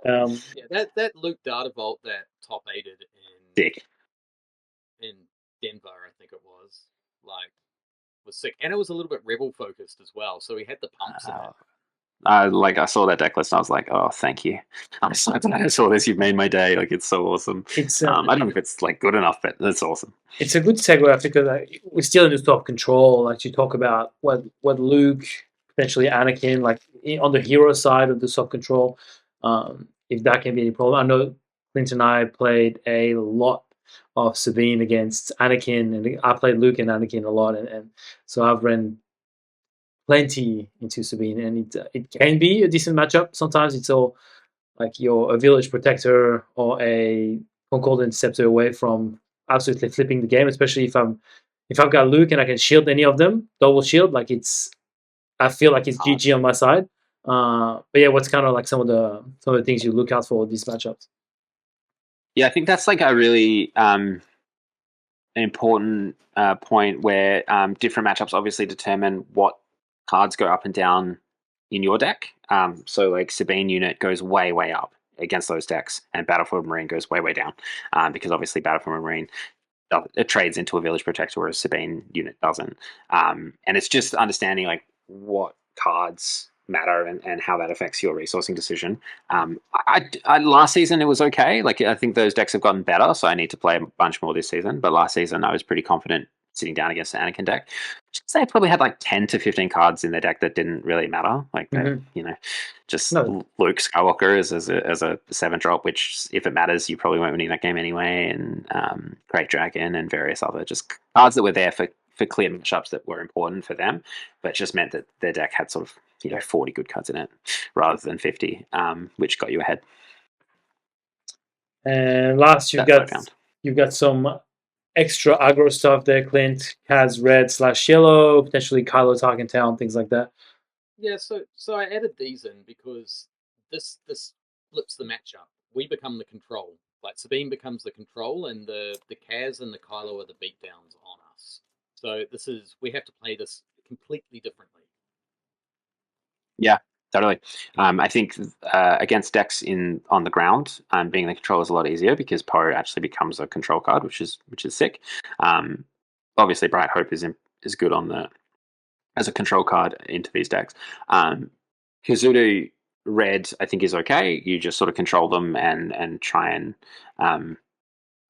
[SPEAKER 7] That Luke Data Vault that top 8'd in Denver, I think it was sick, and it was a little bit rebel focused as well. So he had the pumps in it.
[SPEAKER 3] I saw that deck list and I was like, oh, thank you. I'm so glad I saw this. You've made my day. It's so awesome. It's I don't know if it's good enough, but it's awesome.
[SPEAKER 4] It's a good segue because we're still in the top control. You talk about what Luke, potentially Anakin, on the hero side of the soft control, if that can be any problem. I know Clint and I played a lot of Sabine against Anakin, and I played Luke and Anakin a lot, and so I've run plenty into Sabine, and it can be a decent matchup. Sometimes it's all you're a village protector or a concordant scepter away from absolutely flipping the game, especially if I've got Luke and I can shield any of them, double shield, I feel like it's GG on my side. But yeah, what's kind of some of the things you look out for these matchups?
[SPEAKER 3] Yeah, I think that's a really important point where different matchups obviously determine what cards go up and down in your deck. So Sabine unit goes way, way up against those decks, and Battlefield Marine goes way, way down because obviously Battlefield Marine it trades into a village protector, whereas Sabine unit doesn't. And it's just understanding what cards matter and how that affects your resourcing decision. I last season it was okay. I think those decks have gotten better, so I need to play a bunch more this season. But last season I was pretty confident sitting down against the Anakin deck. They probably had 10 to 15 cards in their deck that didn't really matter. Just Luke Skywalker as a 7-drop, which if it matters, you probably won't win that game anyway. And Great Dragon and various other just cards that were there for clear matchups that were important for them, but just meant that their deck had sort of 40 good cards in it rather than 50, which got you ahead.
[SPEAKER 4] And last, you've got some extra aggro stuff there, Clint. Has red/yellow, potentially Kylo Tarkin Town, things like that.
[SPEAKER 7] Yeah, so I added these in because this flips the matchup. We become the control. Like Sabine becomes the control, and the Kaz and the Kylo are the beatdowns on us. So we have to play this completely differently.
[SPEAKER 3] Yeah, totally. I think against decks on the ground, being the control is a lot easier because Poe actually becomes a control card, which is sick. Obviously, Bright Hope is good as a control card into these decks. Kazuto red, I think, is okay. You just sort of control them and try and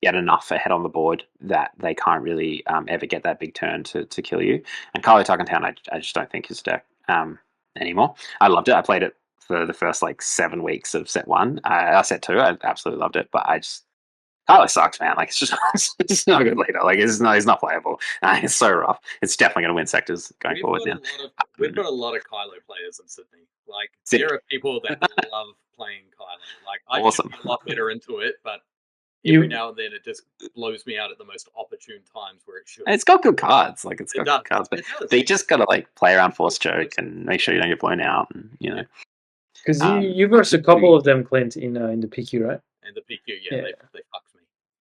[SPEAKER 3] get enough ahead on the board that they can't really ever get that big turn to kill you. And Kylo Tuckentown, I just don't think his deck anymore. I loved it. I played it for the first 7 weeks of set 1. Set 2, I absolutely loved it, but Kylo sucks, man. It's just not a good leader. He's not playable. It's so rough. It's definitely going to win sectors going forward now.
[SPEAKER 7] We've got a lot of Kylo players in Sydney. There are people that love playing Kylo. I should be a lot better into it, but every now and then it just blows me out at the most opportune times where it should.
[SPEAKER 3] It's got good cards. It's got good cards, but you just got to play around Force Choke and make sure you don't get blown out. And,
[SPEAKER 4] because you versed a couple of them, Clint, in the PQ, right?
[SPEAKER 7] And the PQ, yeah. They fucked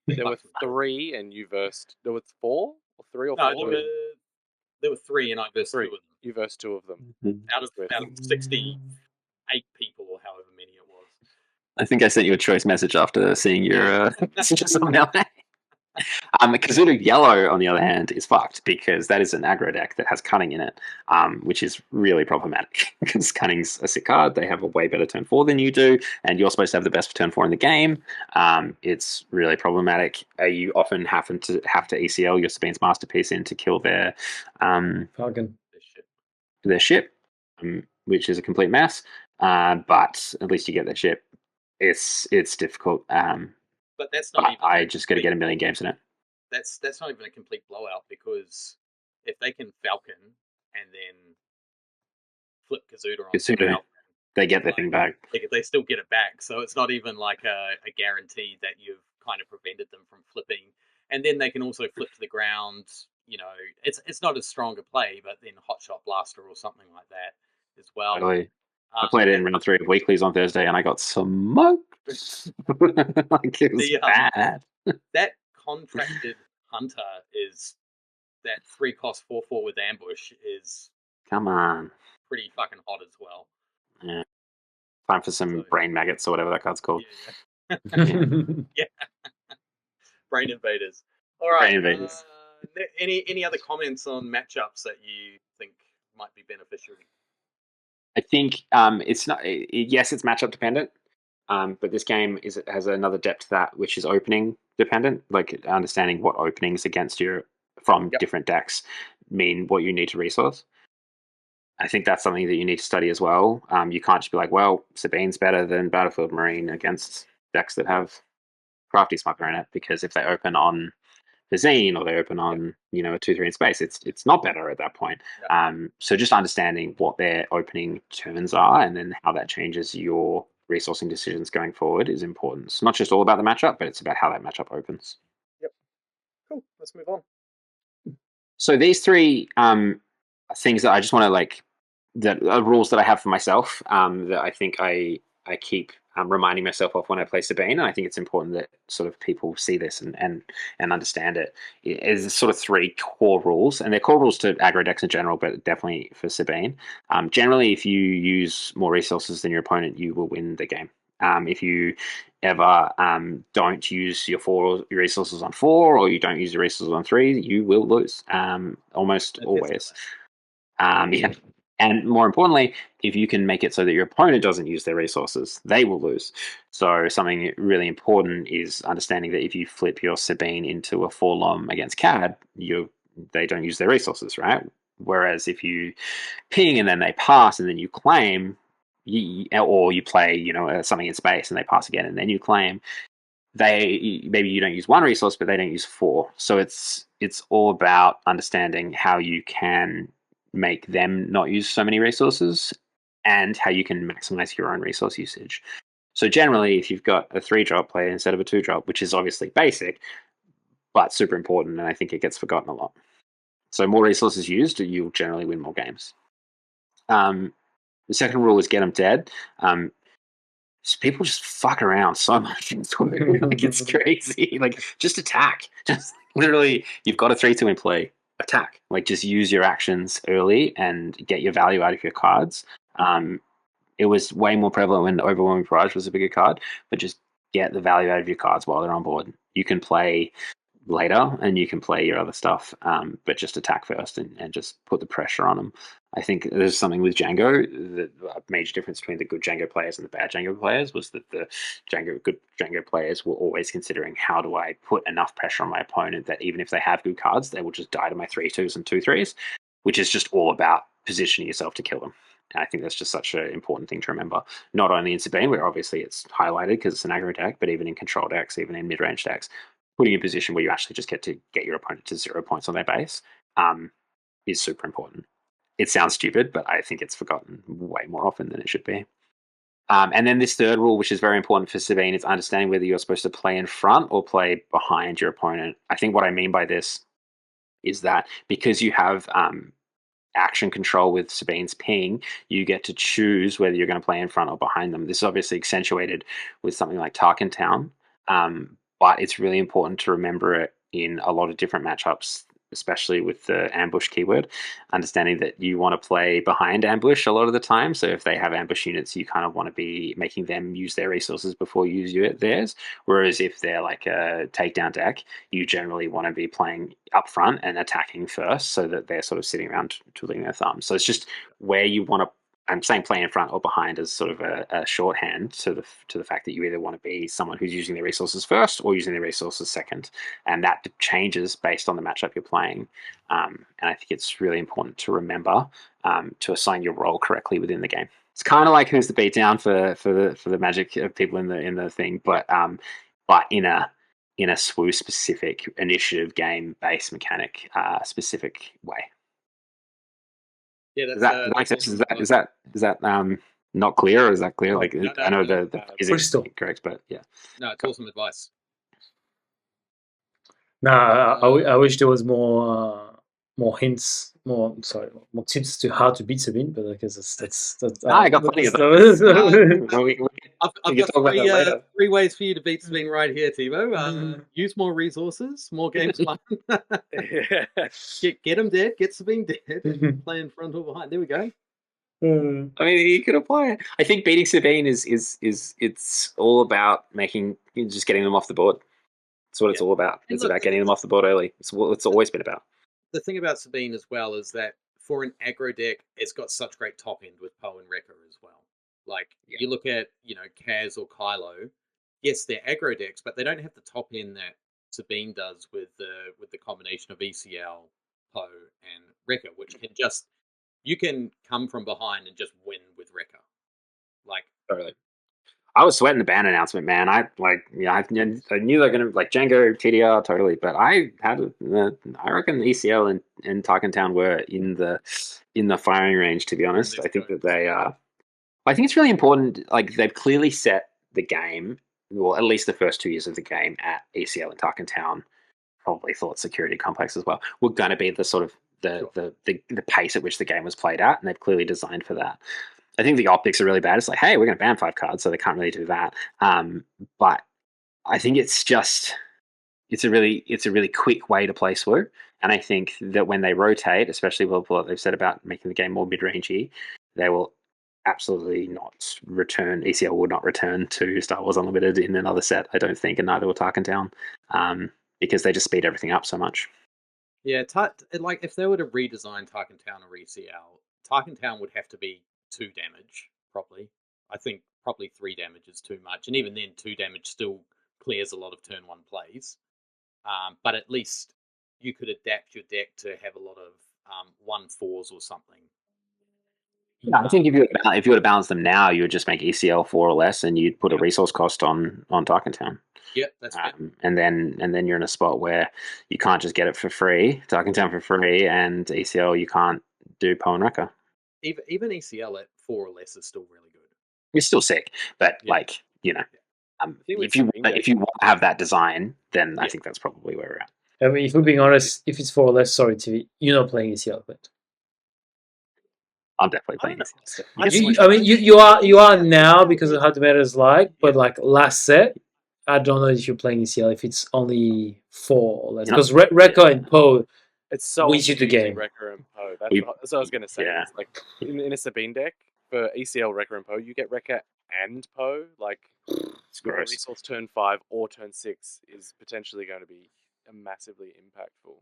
[SPEAKER 7] me.
[SPEAKER 5] There were 3, and you versed. There was 4 or 3 or 4.
[SPEAKER 7] No, there were 3, and I versed 2 of them.
[SPEAKER 5] You versed 2 of them.
[SPEAKER 7] Out of 68 people, or however many it was.
[SPEAKER 3] I think I sent you a choice message after seeing your messages on LA. Kazuto Yellow, on the other hand, is fucked because that is an aggro deck that has Cunning in it, which is really problematic because Cunning's a sick card. They have a way better turn 4 than you do, and you're supposed to have the best turn 4 in the game. It's really problematic. You often have to ECL your Sabine's Masterpiece in to kill their ship, which is a complete mess. But at least you get their ship. It's difficult.
[SPEAKER 7] But that's not.
[SPEAKER 3] I just got to get a million games in it.
[SPEAKER 7] That's not even a complete blowout because if they can Falcon and then flip Kazuto on Falcon,
[SPEAKER 3] they get the thing back.
[SPEAKER 7] They still get it back. So it's not even like a guarantee that you've kind of prevented them from flipping. And then they can also flip to the ground. It's not as strong a play, but then Hotshot Blaster or something like that as well.
[SPEAKER 3] Totally. I played it in round 3 of weeklies on Thursday, and I got smoked. It was bad.
[SPEAKER 7] That contracted hunter is that 3-cost 4/4 with ambush is
[SPEAKER 3] come on
[SPEAKER 7] pretty fucking hot as well.
[SPEAKER 3] Yeah, time for some brain maggots or whatever that card's called.
[SPEAKER 7] Yeah. Brain invaders. All right.
[SPEAKER 3] Brain invaders.
[SPEAKER 7] Any other comments on matchups that you think might be beneficial?
[SPEAKER 3] I think it's not. Yes, it's matchup dependent, but this game has another depth to that, which is opening dependent. Understanding what openings against you from different decks mean what you need to resource. I think that's something that you need to study as well. You can't just be like, well, Sabine's better than Battlefield Marine against decks that have Crafty Smuggler in it, because if they open on Zine or they open on a 2/3 in space, it's not better at that point. So just understanding what their opening turns are and then how that changes your resourcing decisions going forward is important. It's not just all about the matchup, but it's about how that matchup opens.
[SPEAKER 5] Yep. Cool. Let's move on.
[SPEAKER 3] So these 3 things that I just want to that are rules that I have for myself that I think I keep reminding myself of when I play Sabine, and I think it's important that sort of people see this and understand it. Is sort of 3 core rules, and they're core rules to aggro decks in general, but definitely for Sabine. Generally, if you use more resources than your opponent, you will win the game. If you ever don't use your resources on 4, or you don't use your resources on 3, you will lose. Almost always. Yeah. And more importantly, if you can make it so that your opponent doesn't use their resources, they will lose. So something really important is understanding that if you flip your Sabine into a 4-lom against CAD, they don't use their resources, right? Whereas if you ping and then they pass and then you claim, or you play something in space and they pass again and then you claim, maybe you don't use 1 resource, but they don't use 4. So it's all about understanding how you can make them not use so many resources and how you can maximize your own resource usage. So generally, if you've got a 3-drop player instead of a 2-drop, which is obviously basic, but super important, and I think it gets forgotten a lot. So more resources used, you'll generally win more games. The second rule is get them dead. people just fuck around so much in SWU. Like, it's crazy. Like, just attack. Just literally, you've got a 3/2 in play. Attack. Like, just use your actions early and get your value out of your cards. It was way more prevalent when Overwhelming Barrage was a bigger card, but just get the value out of your cards while they're on board. You can play later and you can play your other stuff, but just attack first and just put the pressure on them. I think there's something with Django, that a major difference between the good Django players and the bad Django players was that the good Django players were always considering, how do I put enough pressure on my opponent that even if they have good cards, they will just die to my 3/2s and 2/3s, which is just all about positioning yourself to kill them. And I think that's just such an important thing to remember. Not only in Sabine, where obviously it's highlighted because it's an aggro deck, but even in control decks, even in mid-range decks, putting a position where you actually just get to get your opponent to 0 points on their base is super important. It sounds stupid, but I think it's forgotten way more often than it should be. And then this third rule, which is very important for Sabine, is understanding whether you're supposed to play in front or play behind your opponent. I think what I mean by this is that because you have action control with Sabine's ping, you get to choose whether you're going to play in front or behind them. This is obviously accentuated with something like Tarkin Town, but it's really important to remember it in a lot of different matchups, especially with the ambush keyword, understanding that you want to play behind ambush a lot of the time. So if they have ambush units, you kind of want to be making them use their resources before you use theirs. Whereas if they're like a takedown deck, you generally want to be playing up front and attacking first, so that they're sort of sitting around twiddling their thumbs. So it's just where you want to, I'm saying play in front or behind as sort of a shorthand to the fact that you either want to be someone who's using their resources first or using their resources second, and that changes based on the matchup you're playing. And I think it's really important to remember to assign your role correctly within the game. It's kind of like who's the beatdown for the Magic people in the thing, but in a SWU specific initiative game based mechanic specific way.
[SPEAKER 7] Yeah,
[SPEAKER 3] Is that not clear, or is that clear? Like,
[SPEAKER 7] No,
[SPEAKER 3] I know the physics
[SPEAKER 4] Crystal.
[SPEAKER 3] correct, but yeah.
[SPEAKER 7] No, it's awesome advice.
[SPEAKER 4] Nah, I wish there was more hints, more tips to how to beat Sabine, but I guess that's
[SPEAKER 3] I got plenty of those.
[SPEAKER 7] I've
[SPEAKER 3] We can
[SPEAKER 7] got
[SPEAKER 3] talk about that later.
[SPEAKER 7] 3 ways for you to beat Sabine right here, Timo. Use more resources, more games fun. Get them dead, get Sabine dead, play in front or behind. There we go.
[SPEAKER 3] I mean, you could apply it. I think beating Sabine is it's all about just getting them off the board. That's what it's all about.
[SPEAKER 7] And
[SPEAKER 3] It's
[SPEAKER 7] look,
[SPEAKER 3] about getting them off the board early. It's what it's always been about.
[SPEAKER 7] The thing about Sabine as well is that for an aggro deck, it's got such great top end with Poe and Wrecker as well. Like, you look at, Kaz or Kylo, yes, they're aggro decks, but they don't have the top end that Sabine does with the combination of ECL, Poe, and Wrecker, which can just, you can come from behind and just win with Wrecker. Like,
[SPEAKER 3] Totally. I was sweating the ban announcement, man. I knew they're gonna like Django, TDR, totally, but I reckon ECL and Tarkin Town were in the firing range. To be honest, I think that they are. I think it's really important. Like, they've clearly set the game, well, at least the first 2 years of the game at ECL and Tarkin Town. Probably thought Security Complex as well were going to be the sort of the pace at which the game was played at, and they've clearly designed for that. I think the optics are really bad. It's like, hey, we're going to ban 5 cards, so they can't really do that. But I think it's a really quick way to play SWU, and I think that when they rotate, especially with what they've said about making the game more mid-rangey, they will absolutely not return. ECL will not return to Star Wars Unlimited in another set, I don't think, and neither will Tarkin Town, because they just speed everything up so much.
[SPEAKER 7] yeah, like if they were to redesign Tarkin Town or ECL, Tarkin Town would have to be 2 damage, probably. I think probably 3 damage is too much, and even then 2 damage still clears a lot of turn 1 plays. But at least you could adapt your deck to have a lot of 1/4s or something.
[SPEAKER 3] Yeah, I think if you were to balance them now, you would just make ECL 4 or less, and you'd put a resource cost on Tarkin Town.
[SPEAKER 7] Yep, that's fair.
[SPEAKER 3] And then you're in a spot where you can't just get it for free, Tarkin Town for free, and ECL you can't do Poe and Wrecker.
[SPEAKER 7] Even ECL at 4 or less is still really good.
[SPEAKER 3] It's still sick, but if you want to have that design, then I think that's probably where we're at.
[SPEAKER 4] I mean, if we're being honest, if it's 4 or less, sorry, TV, you're not playing ECL, but
[SPEAKER 3] I'm definitely
[SPEAKER 7] I
[SPEAKER 3] playing
[SPEAKER 7] don't know.
[SPEAKER 3] ECL.
[SPEAKER 7] I just
[SPEAKER 4] I mean, you are now because of how the meta is like, but like last set, I don't know if you're playing ECL if it's only 4 or less
[SPEAKER 3] You're not-
[SPEAKER 4] because Rekka and Poe
[SPEAKER 5] It's so
[SPEAKER 4] wins you the
[SPEAKER 5] confusing,
[SPEAKER 4] game.
[SPEAKER 5] Wrecker and Poe.
[SPEAKER 3] We-
[SPEAKER 5] That's what I was going to say.
[SPEAKER 3] yeah.
[SPEAKER 5] It's like in a Sabine deck for ECL, Wrecker, and Poe, you get Wrecker and Poe. Like,
[SPEAKER 3] It's
[SPEAKER 5] your
[SPEAKER 3] gross.
[SPEAKER 5] resource turn 5 or turn 6 is potentially going to be massively impactful.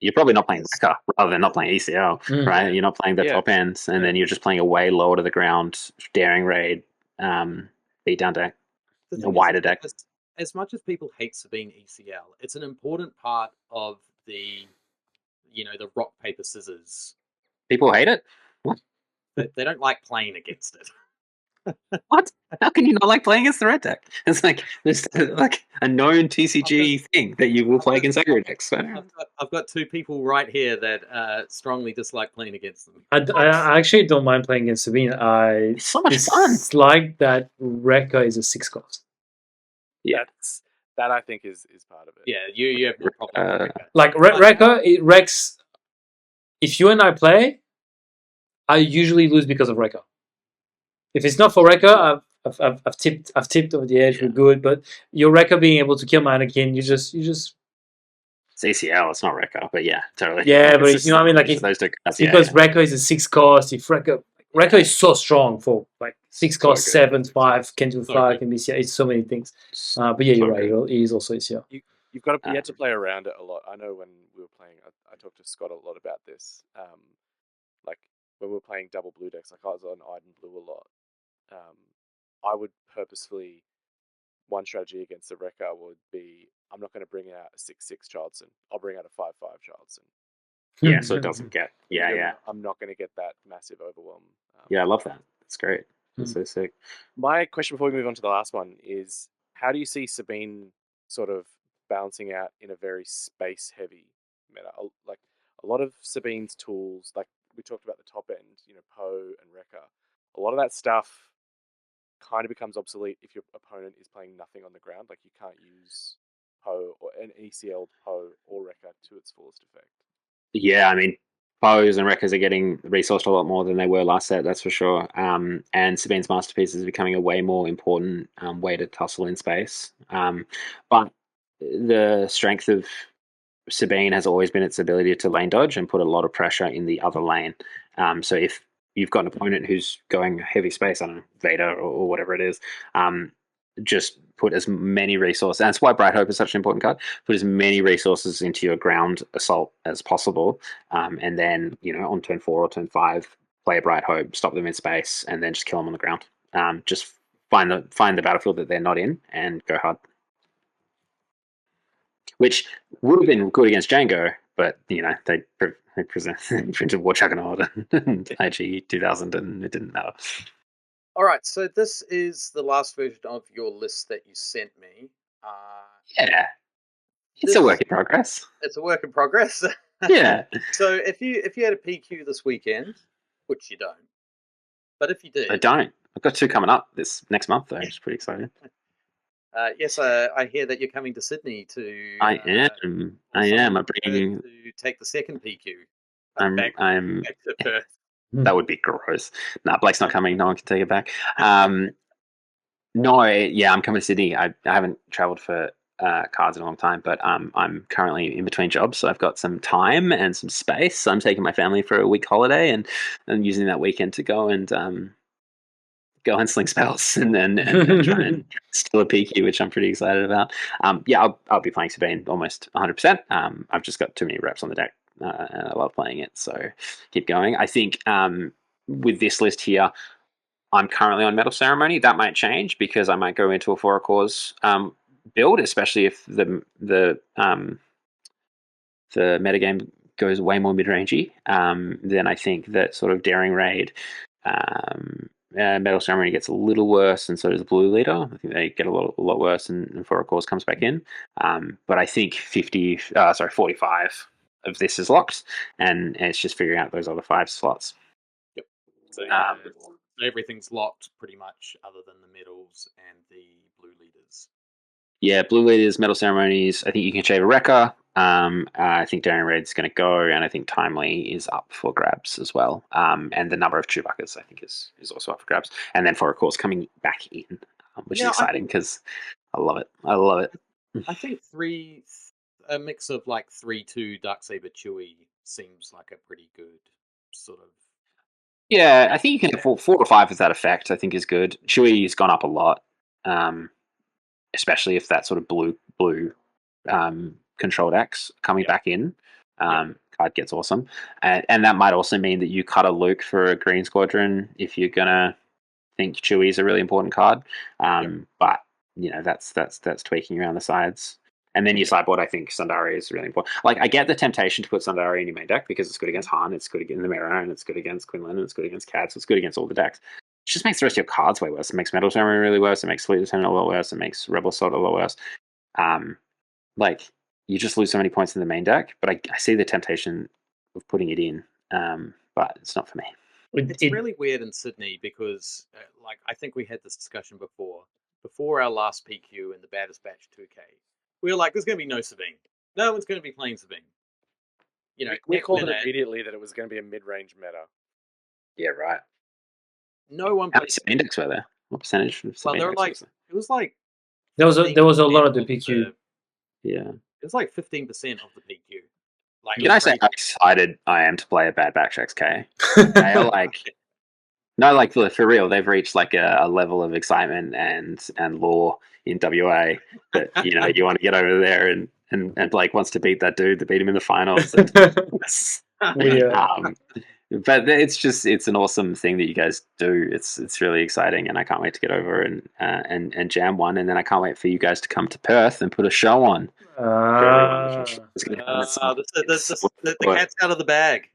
[SPEAKER 3] You're probably not playing Wrecker rather than not playing ECL,
[SPEAKER 4] Mm.
[SPEAKER 3] right? You're not playing the
[SPEAKER 5] Yeah.
[SPEAKER 3] top ends, and then you're just playing a way lower to the ground, daring raid, beat down deck.
[SPEAKER 7] The
[SPEAKER 3] A
[SPEAKER 7] thing
[SPEAKER 3] wider
[SPEAKER 7] is,
[SPEAKER 3] deck.
[SPEAKER 7] as much as people hate Sabine ECL, it's an important part of the, the rock paper scissors.
[SPEAKER 3] People hate it.
[SPEAKER 7] They don't like playing against it.
[SPEAKER 3] What? How can you not like playing against the red deck? It's like there's like a known TCG thing that you will play against aggro decks. So.
[SPEAKER 7] I've got 2 people right here that strongly dislike playing against them.
[SPEAKER 4] I actually don't mind playing against Sabine.
[SPEAKER 3] It's so much fun.
[SPEAKER 4] It's like that Rekka is a 6 cost.
[SPEAKER 3] Yeah.
[SPEAKER 5] That I think is part of it.
[SPEAKER 7] Yeah, you have no problem with Rekka.
[SPEAKER 4] Like Rekka, it wrecks. If you and I play, I usually lose because of Rekka. If it's not for Rekka, I've tipped over the edge. We're good, but your Rekka being able to kill Mannequin, you just
[SPEAKER 3] It's ACL, it's not Rekka, but yeah, totally.
[SPEAKER 4] Yeah, but
[SPEAKER 3] It's
[SPEAKER 4] you know what I mean? Like
[SPEAKER 3] just those two cards,
[SPEAKER 4] because Rekka is a 6 cost. If Rekka is so strong for like 6
[SPEAKER 3] So
[SPEAKER 4] cost,
[SPEAKER 3] good.
[SPEAKER 4] 7, 5, can do
[SPEAKER 7] So
[SPEAKER 4] 5,
[SPEAKER 7] good.
[SPEAKER 4] can be CL. It's so many things. But yeah, you're
[SPEAKER 3] So
[SPEAKER 4] right.
[SPEAKER 3] good.
[SPEAKER 4] It is also ACL.
[SPEAKER 5] You have to play around it a lot. I know when we were playing, I talked to Scott a lot about this. Like when we were playing double blue decks, like I was on Iden Blue a lot. I would purposefully, one strategy against the Rekka would be, I'm not going to bring out a 6/6 Charleston. I'll bring out a 5/5 Charleston.
[SPEAKER 3] Yeah, so it doesn't get
[SPEAKER 5] I'm not going to get that massive overwhelm.
[SPEAKER 3] Yeah, I love that. That's great. That's so sick.
[SPEAKER 5] My question before we move on to the last one is, how do you see Sabine sort of balancing out in a very space-heavy meta? Like a lot of Sabine's tools, like we talked about the top end, Poe and Rekka, a lot of that stuff kind of becomes obsolete if your opponent is playing nothing on the ground. Like you can't use Poe or an ECL Poe or Rekka to its fullest effect.
[SPEAKER 3] Yeah, I mean, Poes and Rekkers are getting resourced a lot more than they were last set, that's for sure. And Sabine's Masterpiece is becoming a way more important way to tussle in space. But the strength of Sabine has always been its ability to lane dodge and put a lot of pressure in the other lane. So if you've got an opponent who's going heavy space, I don't know, Vader or whatever it is, just put as many resources, and that's why Bright Hope is such an important card, put as many resources into your ground assault as possible, and then, on turn 4 or turn 5, play a Bright Hope, stop them in space, and then just kill them on the ground. Just find the battlefield that they're not in and go hard. Which would have been good against Django, but they printed War Juggernaut and IG 2000, and it didn't matter.
[SPEAKER 7] All right, so this is the last version of your list that you sent me.
[SPEAKER 3] Yeah, it's a work in progress.
[SPEAKER 7] It's a work in progress.
[SPEAKER 3] Yeah.
[SPEAKER 7] So if you had a PQ this weekend, which you don't, but if you did,
[SPEAKER 3] I don't. I've got 2 coming up this next month, though, which is pretty exciting.
[SPEAKER 7] Yes, I hear that you're coming to Sydney to.
[SPEAKER 3] I am. I'm bringing.
[SPEAKER 7] To take the second PQ.
[SPEAKER 3] I'm.
[SPEAKER 7] Back to Perth.
[SPEAKER 3] That would be gross. Nah, Blake's not coming. No one can take it back. No, yeah, I'm coming to Sydney. I haven't travelled for cards in a long time, but I'm currently in between jobs, so I've got some time and some space. So I'm taking my family for a week holiday and using that weekend to go and sling spells and try and steal a PQ, which I'm pretty excited about. Yeah, I'll be playing Sabine almost 100%. I've just got too many reps on the deck, and I love playing it, so keep going. I think with this list here, I'm currently on Metal Ceremony. That might change because I might go into a Fora Cause build, especially if the metagame goes way more mid-rangey. Then I think that sort of Daring Raid, Metal Ceremony gets a little worse, and so does Blue Leader. I think they get a lot worse, and Fora Cause comes back in. But I think 45 of this is locked, and it's just figuring out those other 5 slots.
[SPEAKER 7] Yep. So
[SPEAKER 3] Um,
[SPEAKER 7] everything's locked pretty much, other than the medals and the blue leaders.
[SPEAKER 3] Yeah, Blue Leaders, Metal Ceremonies. I think you can shave a Rekka. I think Daring Red's going to go, and I think Timely is up for grabs as well. And the number of Chewbacca's I think is also up for grabs. And then for, of course, coming back in, which is exciting because I love it. I love it.
[SPEAKER 7] I think a mix of like 3-2 Darksaber Chewie seems like a pretty good sort of.
[SPEAKER 3] Yeah, I think you can 4 or 5 with that effect. I think is good. Chewie's gone up a lot, especially if that sort of blue controlled X coming back in. Card gets awesome, and that might also mean that you cut a Luke for a Green Squadron if you're gonna think Chewie is a really important card. But you know that's tweaking around the sides. And then your sideboard, I think Sundari is really important. Like, I get the temptation to put Sundari in your main deck because it's good against Han, it's good against the Mirror, and it's good against Quinlan, and it's good against Cad, so it's good against all the decks. It just makes the rest of your cards way worse. It makes Metal Samurai really worse, it makes Fleet Lieutenant a lot worse, it makes Rebel Assault a lot worse. Like, you just lose so many points in the main deck, but I see the temptation of putting it in, but it's not for me.
[SPEAKER 7] It's really weird in Sydney because, like, I think we had this discussion before our last PQ in the Baddest Batch 2K. We were like, there's going to be no Sabine. No one's going to be playing Sabine. You know,
[SPEAKER 5] we called it immediately that it was going to be a mid-range meta.
[SPEAKER 3] Yeah, right.
[SPEAKER 7] No one.
[SPEAKER 3] How many Sabine decks were there? What percentage of Sabine
[SPEAKER 7] there were
[SPEAKER 3] decks
[SPEAKER 7] it was like
[SPEAKER 4] there was a lot of the PQ.
[SPEAKER 3] Yeah,
[SPEAKER 7] it was like 15% of the PQ. Like,
[SPEAKER 3] can I say how excited I am to play a Bad Batch XK? They are like, no, like for real, they've reached like a level of excitement and lore in WA that you want to get over there and Blake wants to beat that dude that beat him in the finals. But it's an awesome thing that you guys do. It's really exciting, and I can't wait to get over and jam one. And then I can't wait for you guys to come to Perth and put a show on.
[SPEAKER 7] The cat's out of the bag.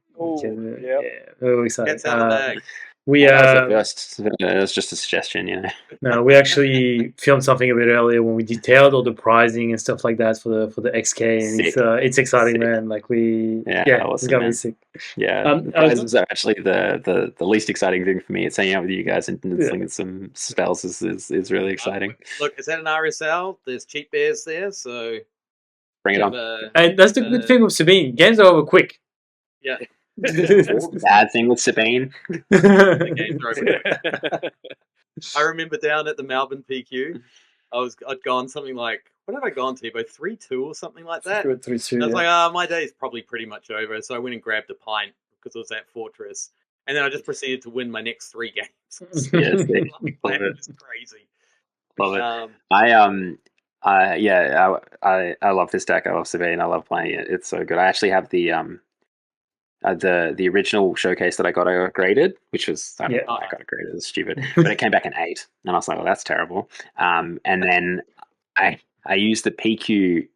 [SPEAKER 4] Very excited.
[SPEAKER 7] Cat's out of the bag.
[SPEAKER 3] It was just a suggestion,
[SPEAKER 4] No, we actually filmed something a bit earlier when we detailed all the pricing and stuff like that for the XK, and it's exciting, man. Like
[SPEAKER 3] awesome,
[SPEAKER 4] it's gonna be sick.
[SPEAKER 3] Yeah, the prizes are actually the least exciting thing for me. It's hanging out with you guys and slinging some spells is really exciting.
[SPEAKER 7] Look, is that an RSL? There's cheap bears there, so
[SPEAKER 3] bring it on.
[SPEAKER 4] And that's the good thing with Sabine. Games are over quick.
[SPEAKER 7] Yeah.
[SPEAKER 3] Bad thing with Sabine.
[SPEAKER 7] I remember down at the Melbourne PQ, I'd gone something like, what have I gone to? About 3-2 or something like that.
[SPEAKER 4] 3-2.
[SPEAKER 7] I was like, my day's probably pretty much over. So I went and grabbed a pint because it was at Fortress, and then I just proceeded to win my next 3 games. It's crazy.
[SPEAKER 3] Love it. I love this deck. I love Sabine. I love playing it. It's so good. I actually have the original showcase that I got graded, which was I got it graded. It was stupid, but it came back an 8, and I was like, "Well, that's terrible." And then I used the PQ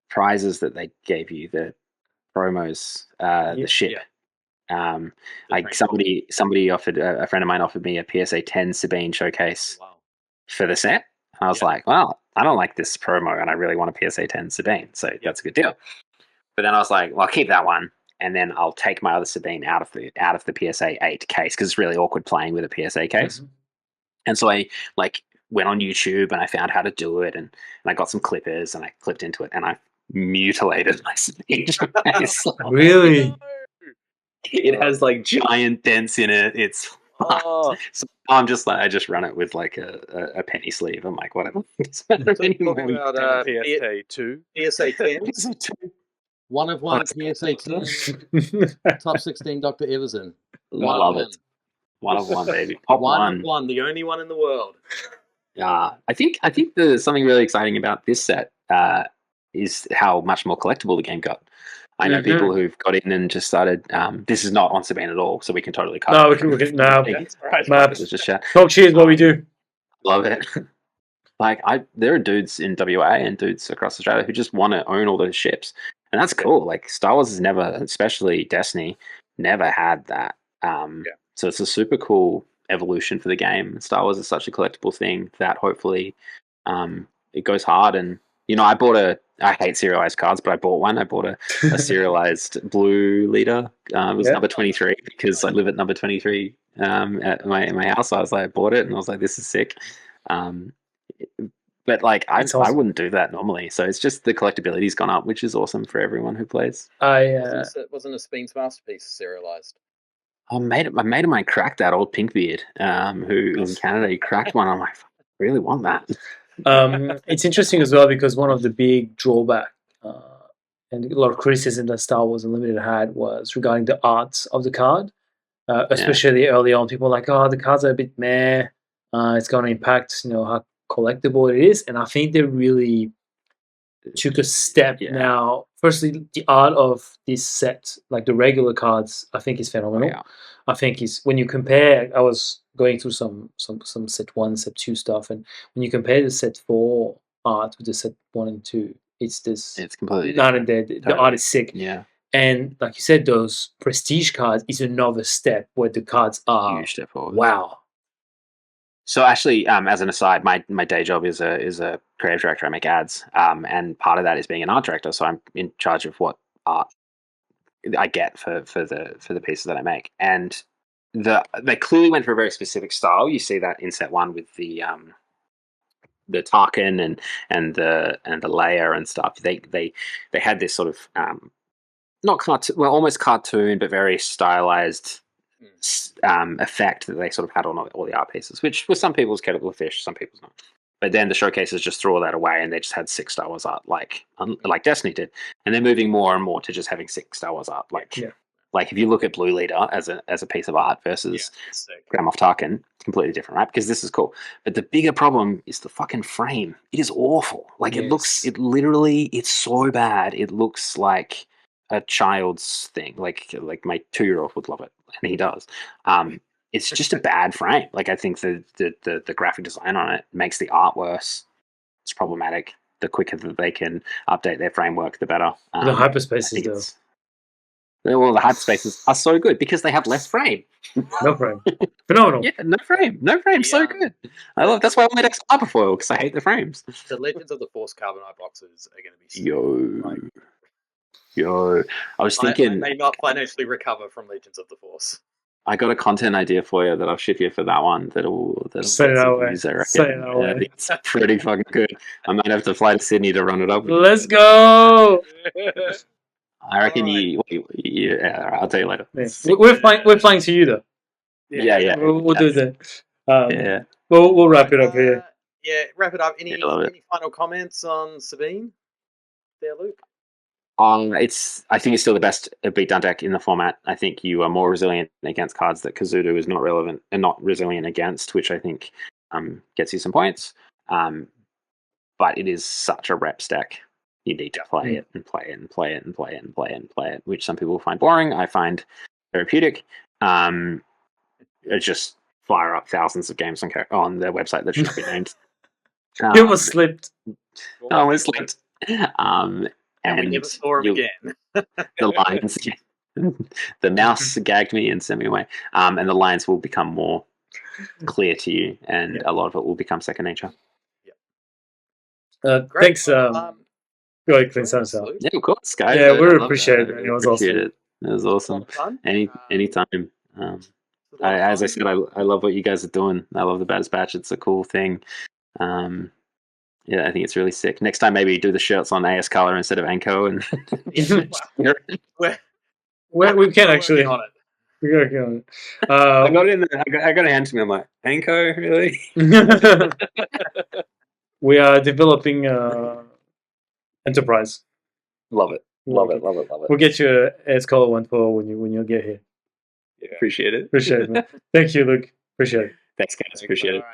[SPEAKER 3] prizes that they gave you, the promos, the ship. Somebody offered, a friend of mine offered me a PSA 10 Sabine showcase for the set. I was like, well, I don't like this promo, and I really want a PSA 10 Sabine, so that's a good deal. But then I was like, well, I'll keep that one, and then I'll take my other Sabine out of the PSA 8 case because it's really awkward playing with a PSA case. Mm-hmm. And so I went on YouTube and I found how to do it, and I got some clippers and I clipped into it and I mutilated my Sabine case.
[SPEAKER 4] Really?
[SPEAKER 3] It has like giant dents in it. It's so I'm just like, I just run it with like a penny sleeve. I'm like, whatever.
[SPEAKER 5] About PSA 2.
[SPEAKER 7] PSA 10. One of one PSA 10. Top 16 Dr. Everson.
[SPEAKER 3] Love it. One of one, baby.
[SPEAKER 7] One of one, the only one in the world.
[SPEAKER 3] I think there's something really exciting about this set is how much more collectible the game got. I know people who've got in and just started. This is not on Sabine at all, so we can totally cut.
[SPEAKER 4] No, we can. No,
[SPEAKER 3] it's just chat.
[SPEAKER 4] Talk cheers, what we do.
[SPEAKER 3] Love it. Like there are dudes in WA and dudes across Australia who just want to own all those ships, and that's cool. Like Star Wars has never, especially Destiny, never had that. So it's a super cool evolution for the game. Star Wars is such a collectible thing that hopefully it goes hard. And I hate serialized cards, but I bought one. I bought a serialized blue leader. It was number 23 because I live at number 23 at my house. So I was like, I bought it and I was like, this is sick. But like, I
[SPEAKER 4] awesome.
[SPEAKER 3] wouldn't do that normally. So it's just the collectability's gone up, which is awesome for everyone who plays.
[SPEAKER 7] Wasn't a Sabine's masterpiece serialized?
[SPEAKER 3] A mate of mine cracked that old Pinkbeard, who in Canada he cracked one. I'm like, I really want that.
[SPEAKER 4] It's interesting as well because one of the big drawback and a lot of criticism that Star Wars Unlimited had was regarding the art of the card, especially early on. People were like, "Oh, the cards are a bit meh. It's going to impact, how collectible it is." And I think they really took a step now. Firstly, the art of this set, like the regular cards, I think is phenomenal. I think when you compare, I was going through some set 1, set 2 stuff, and when you compare the set 4 art with the set 1 and 2, it's
[SPEAKER 3] completely
[SPEAKER 4] night and day. The art is sick.
[SPEAKER 3] Yeah.
[SPEAKER 4] And like you said, those prestige cards is another step where the cards are
[SPEAKER 3] huge step forward.
[SPEAKER 4] Wow.
[SPEAKER 3] So actually, as an aside, my day job is a creative director. I make ads, and part of that is being an art director. So I'm in charge of what art I get for the pieces that I make. And they clearly went for a very specific style. You see that in set 1 with the Tarkin and the layer and stuff. They had this sort of not cartoon, well, almost cartoon, but very stylized effect that they sort of had on all the art pieces, which with some people's kettle of fish, some people's not. But then the showcases just threw all that away, and they just had 6 Star Wars art, like Destiny did. And they're moving more and more to just having 6 Star Wars art. Like if you look at Blue Leader as a piece of art versus Grand Moff Tarkin, it's completely different, right? Because this is cool. But the bigger problem is the fucking frame. It is awful. Like it's so bad. It looks like a child's thing. Like my 2-year-old would love it, and he does. It's just a bad frame. Like I think the graphic design on it makes the art worse. It's problematic. The quicker that they can update their framework, the better.
[SPEAKER 4] The hyperspaces, though.
[SPEAKER 3] Well, the hyperspaces are so good because they have less frame.
[SPEAKER 4] No frame. Phenomenal.
[SPEAKER 3] Yeah, no frame. So good. I love. That's why I made XR foil, because I hate the frames.
[SPEAKER 7] The Legends of the Force Carbonite boxes are going to be
[SPEAKER 3] Yo. I was thinking.
[SPEAKER 7] I may not financially recover from Legions of the Force.
[SPEAKER 3] I got a content idea for you that I'll ship you for that one. That'll
[SPEAKER 4] say it our way. Say it our way.
[SPEAKER 3] It's pretty fucking good. I might have to fly to Sydney to run it up.
[SPEAKER 4] Let's go.
[SPEAKER 3] I reckon I'll tell you later.
[SPEAKER 4] Yeah. We're flying to you though.
[SPEAKER 3] Yeah.
[SPEAKER 4] We'll do that. We'll wrap it up here.
[SPEAKER 7] Wrap it up. Any final comments on Sabine? There, Luke.
[SPEAKER 3] I think it's still the best beatdown deck in the format. I think you are more resilient against cards that Kazuto is not relevant and not resilient against, which I think gets you some points. But it is such a reps deck. You need to play it and play it and play it and play it and play it and play it, which some people find boring. I find therapeutic. Just fire up thousands of games on their website that should be named.
[SPEAKER 4] It almost slipped.
[SPEAKER 3] I almost slipped.
[SPEAKER 7] And we never saw him again.
[SPEAKER 3] The lines, the mouse gagged me and sent me away. And the lines will become more clear to you, and a lot of it will become second nature.
[SPEAKER 4] Thanks. Go ahead, Clint.
[SPEAKER 3] Yeah, of course, guys.
[SPEAKER 4] Yeah, we appreciate it. It was awesome.
[SPEAKER 3] It was awesome. Anytime. As I said, I love what you guys are doing. I love the Baddest Batch. It's a cool thing. I think it's really sick. Next time, maybe do the shirts on AS Color instead of Anko. And
[SPEAKER 4] we can actually. We're working on it.
[SPEAKER 3] I got it in there. I got a hand to me. I'm like, Anko, really?
[SPEAKER 4] We are developing Enterprise.
[SPEAKER 3] Love it.
[SPEAKER 4] We'll get you a AS Color 1.4 when you get here.
[SPEAKER 3] Yeah. Appreciate it.
[SPEAKER 4] Man. Thank you, Luke. Appreciate it.
[SPEAKER 3] Thanks, guys. Appreciate it.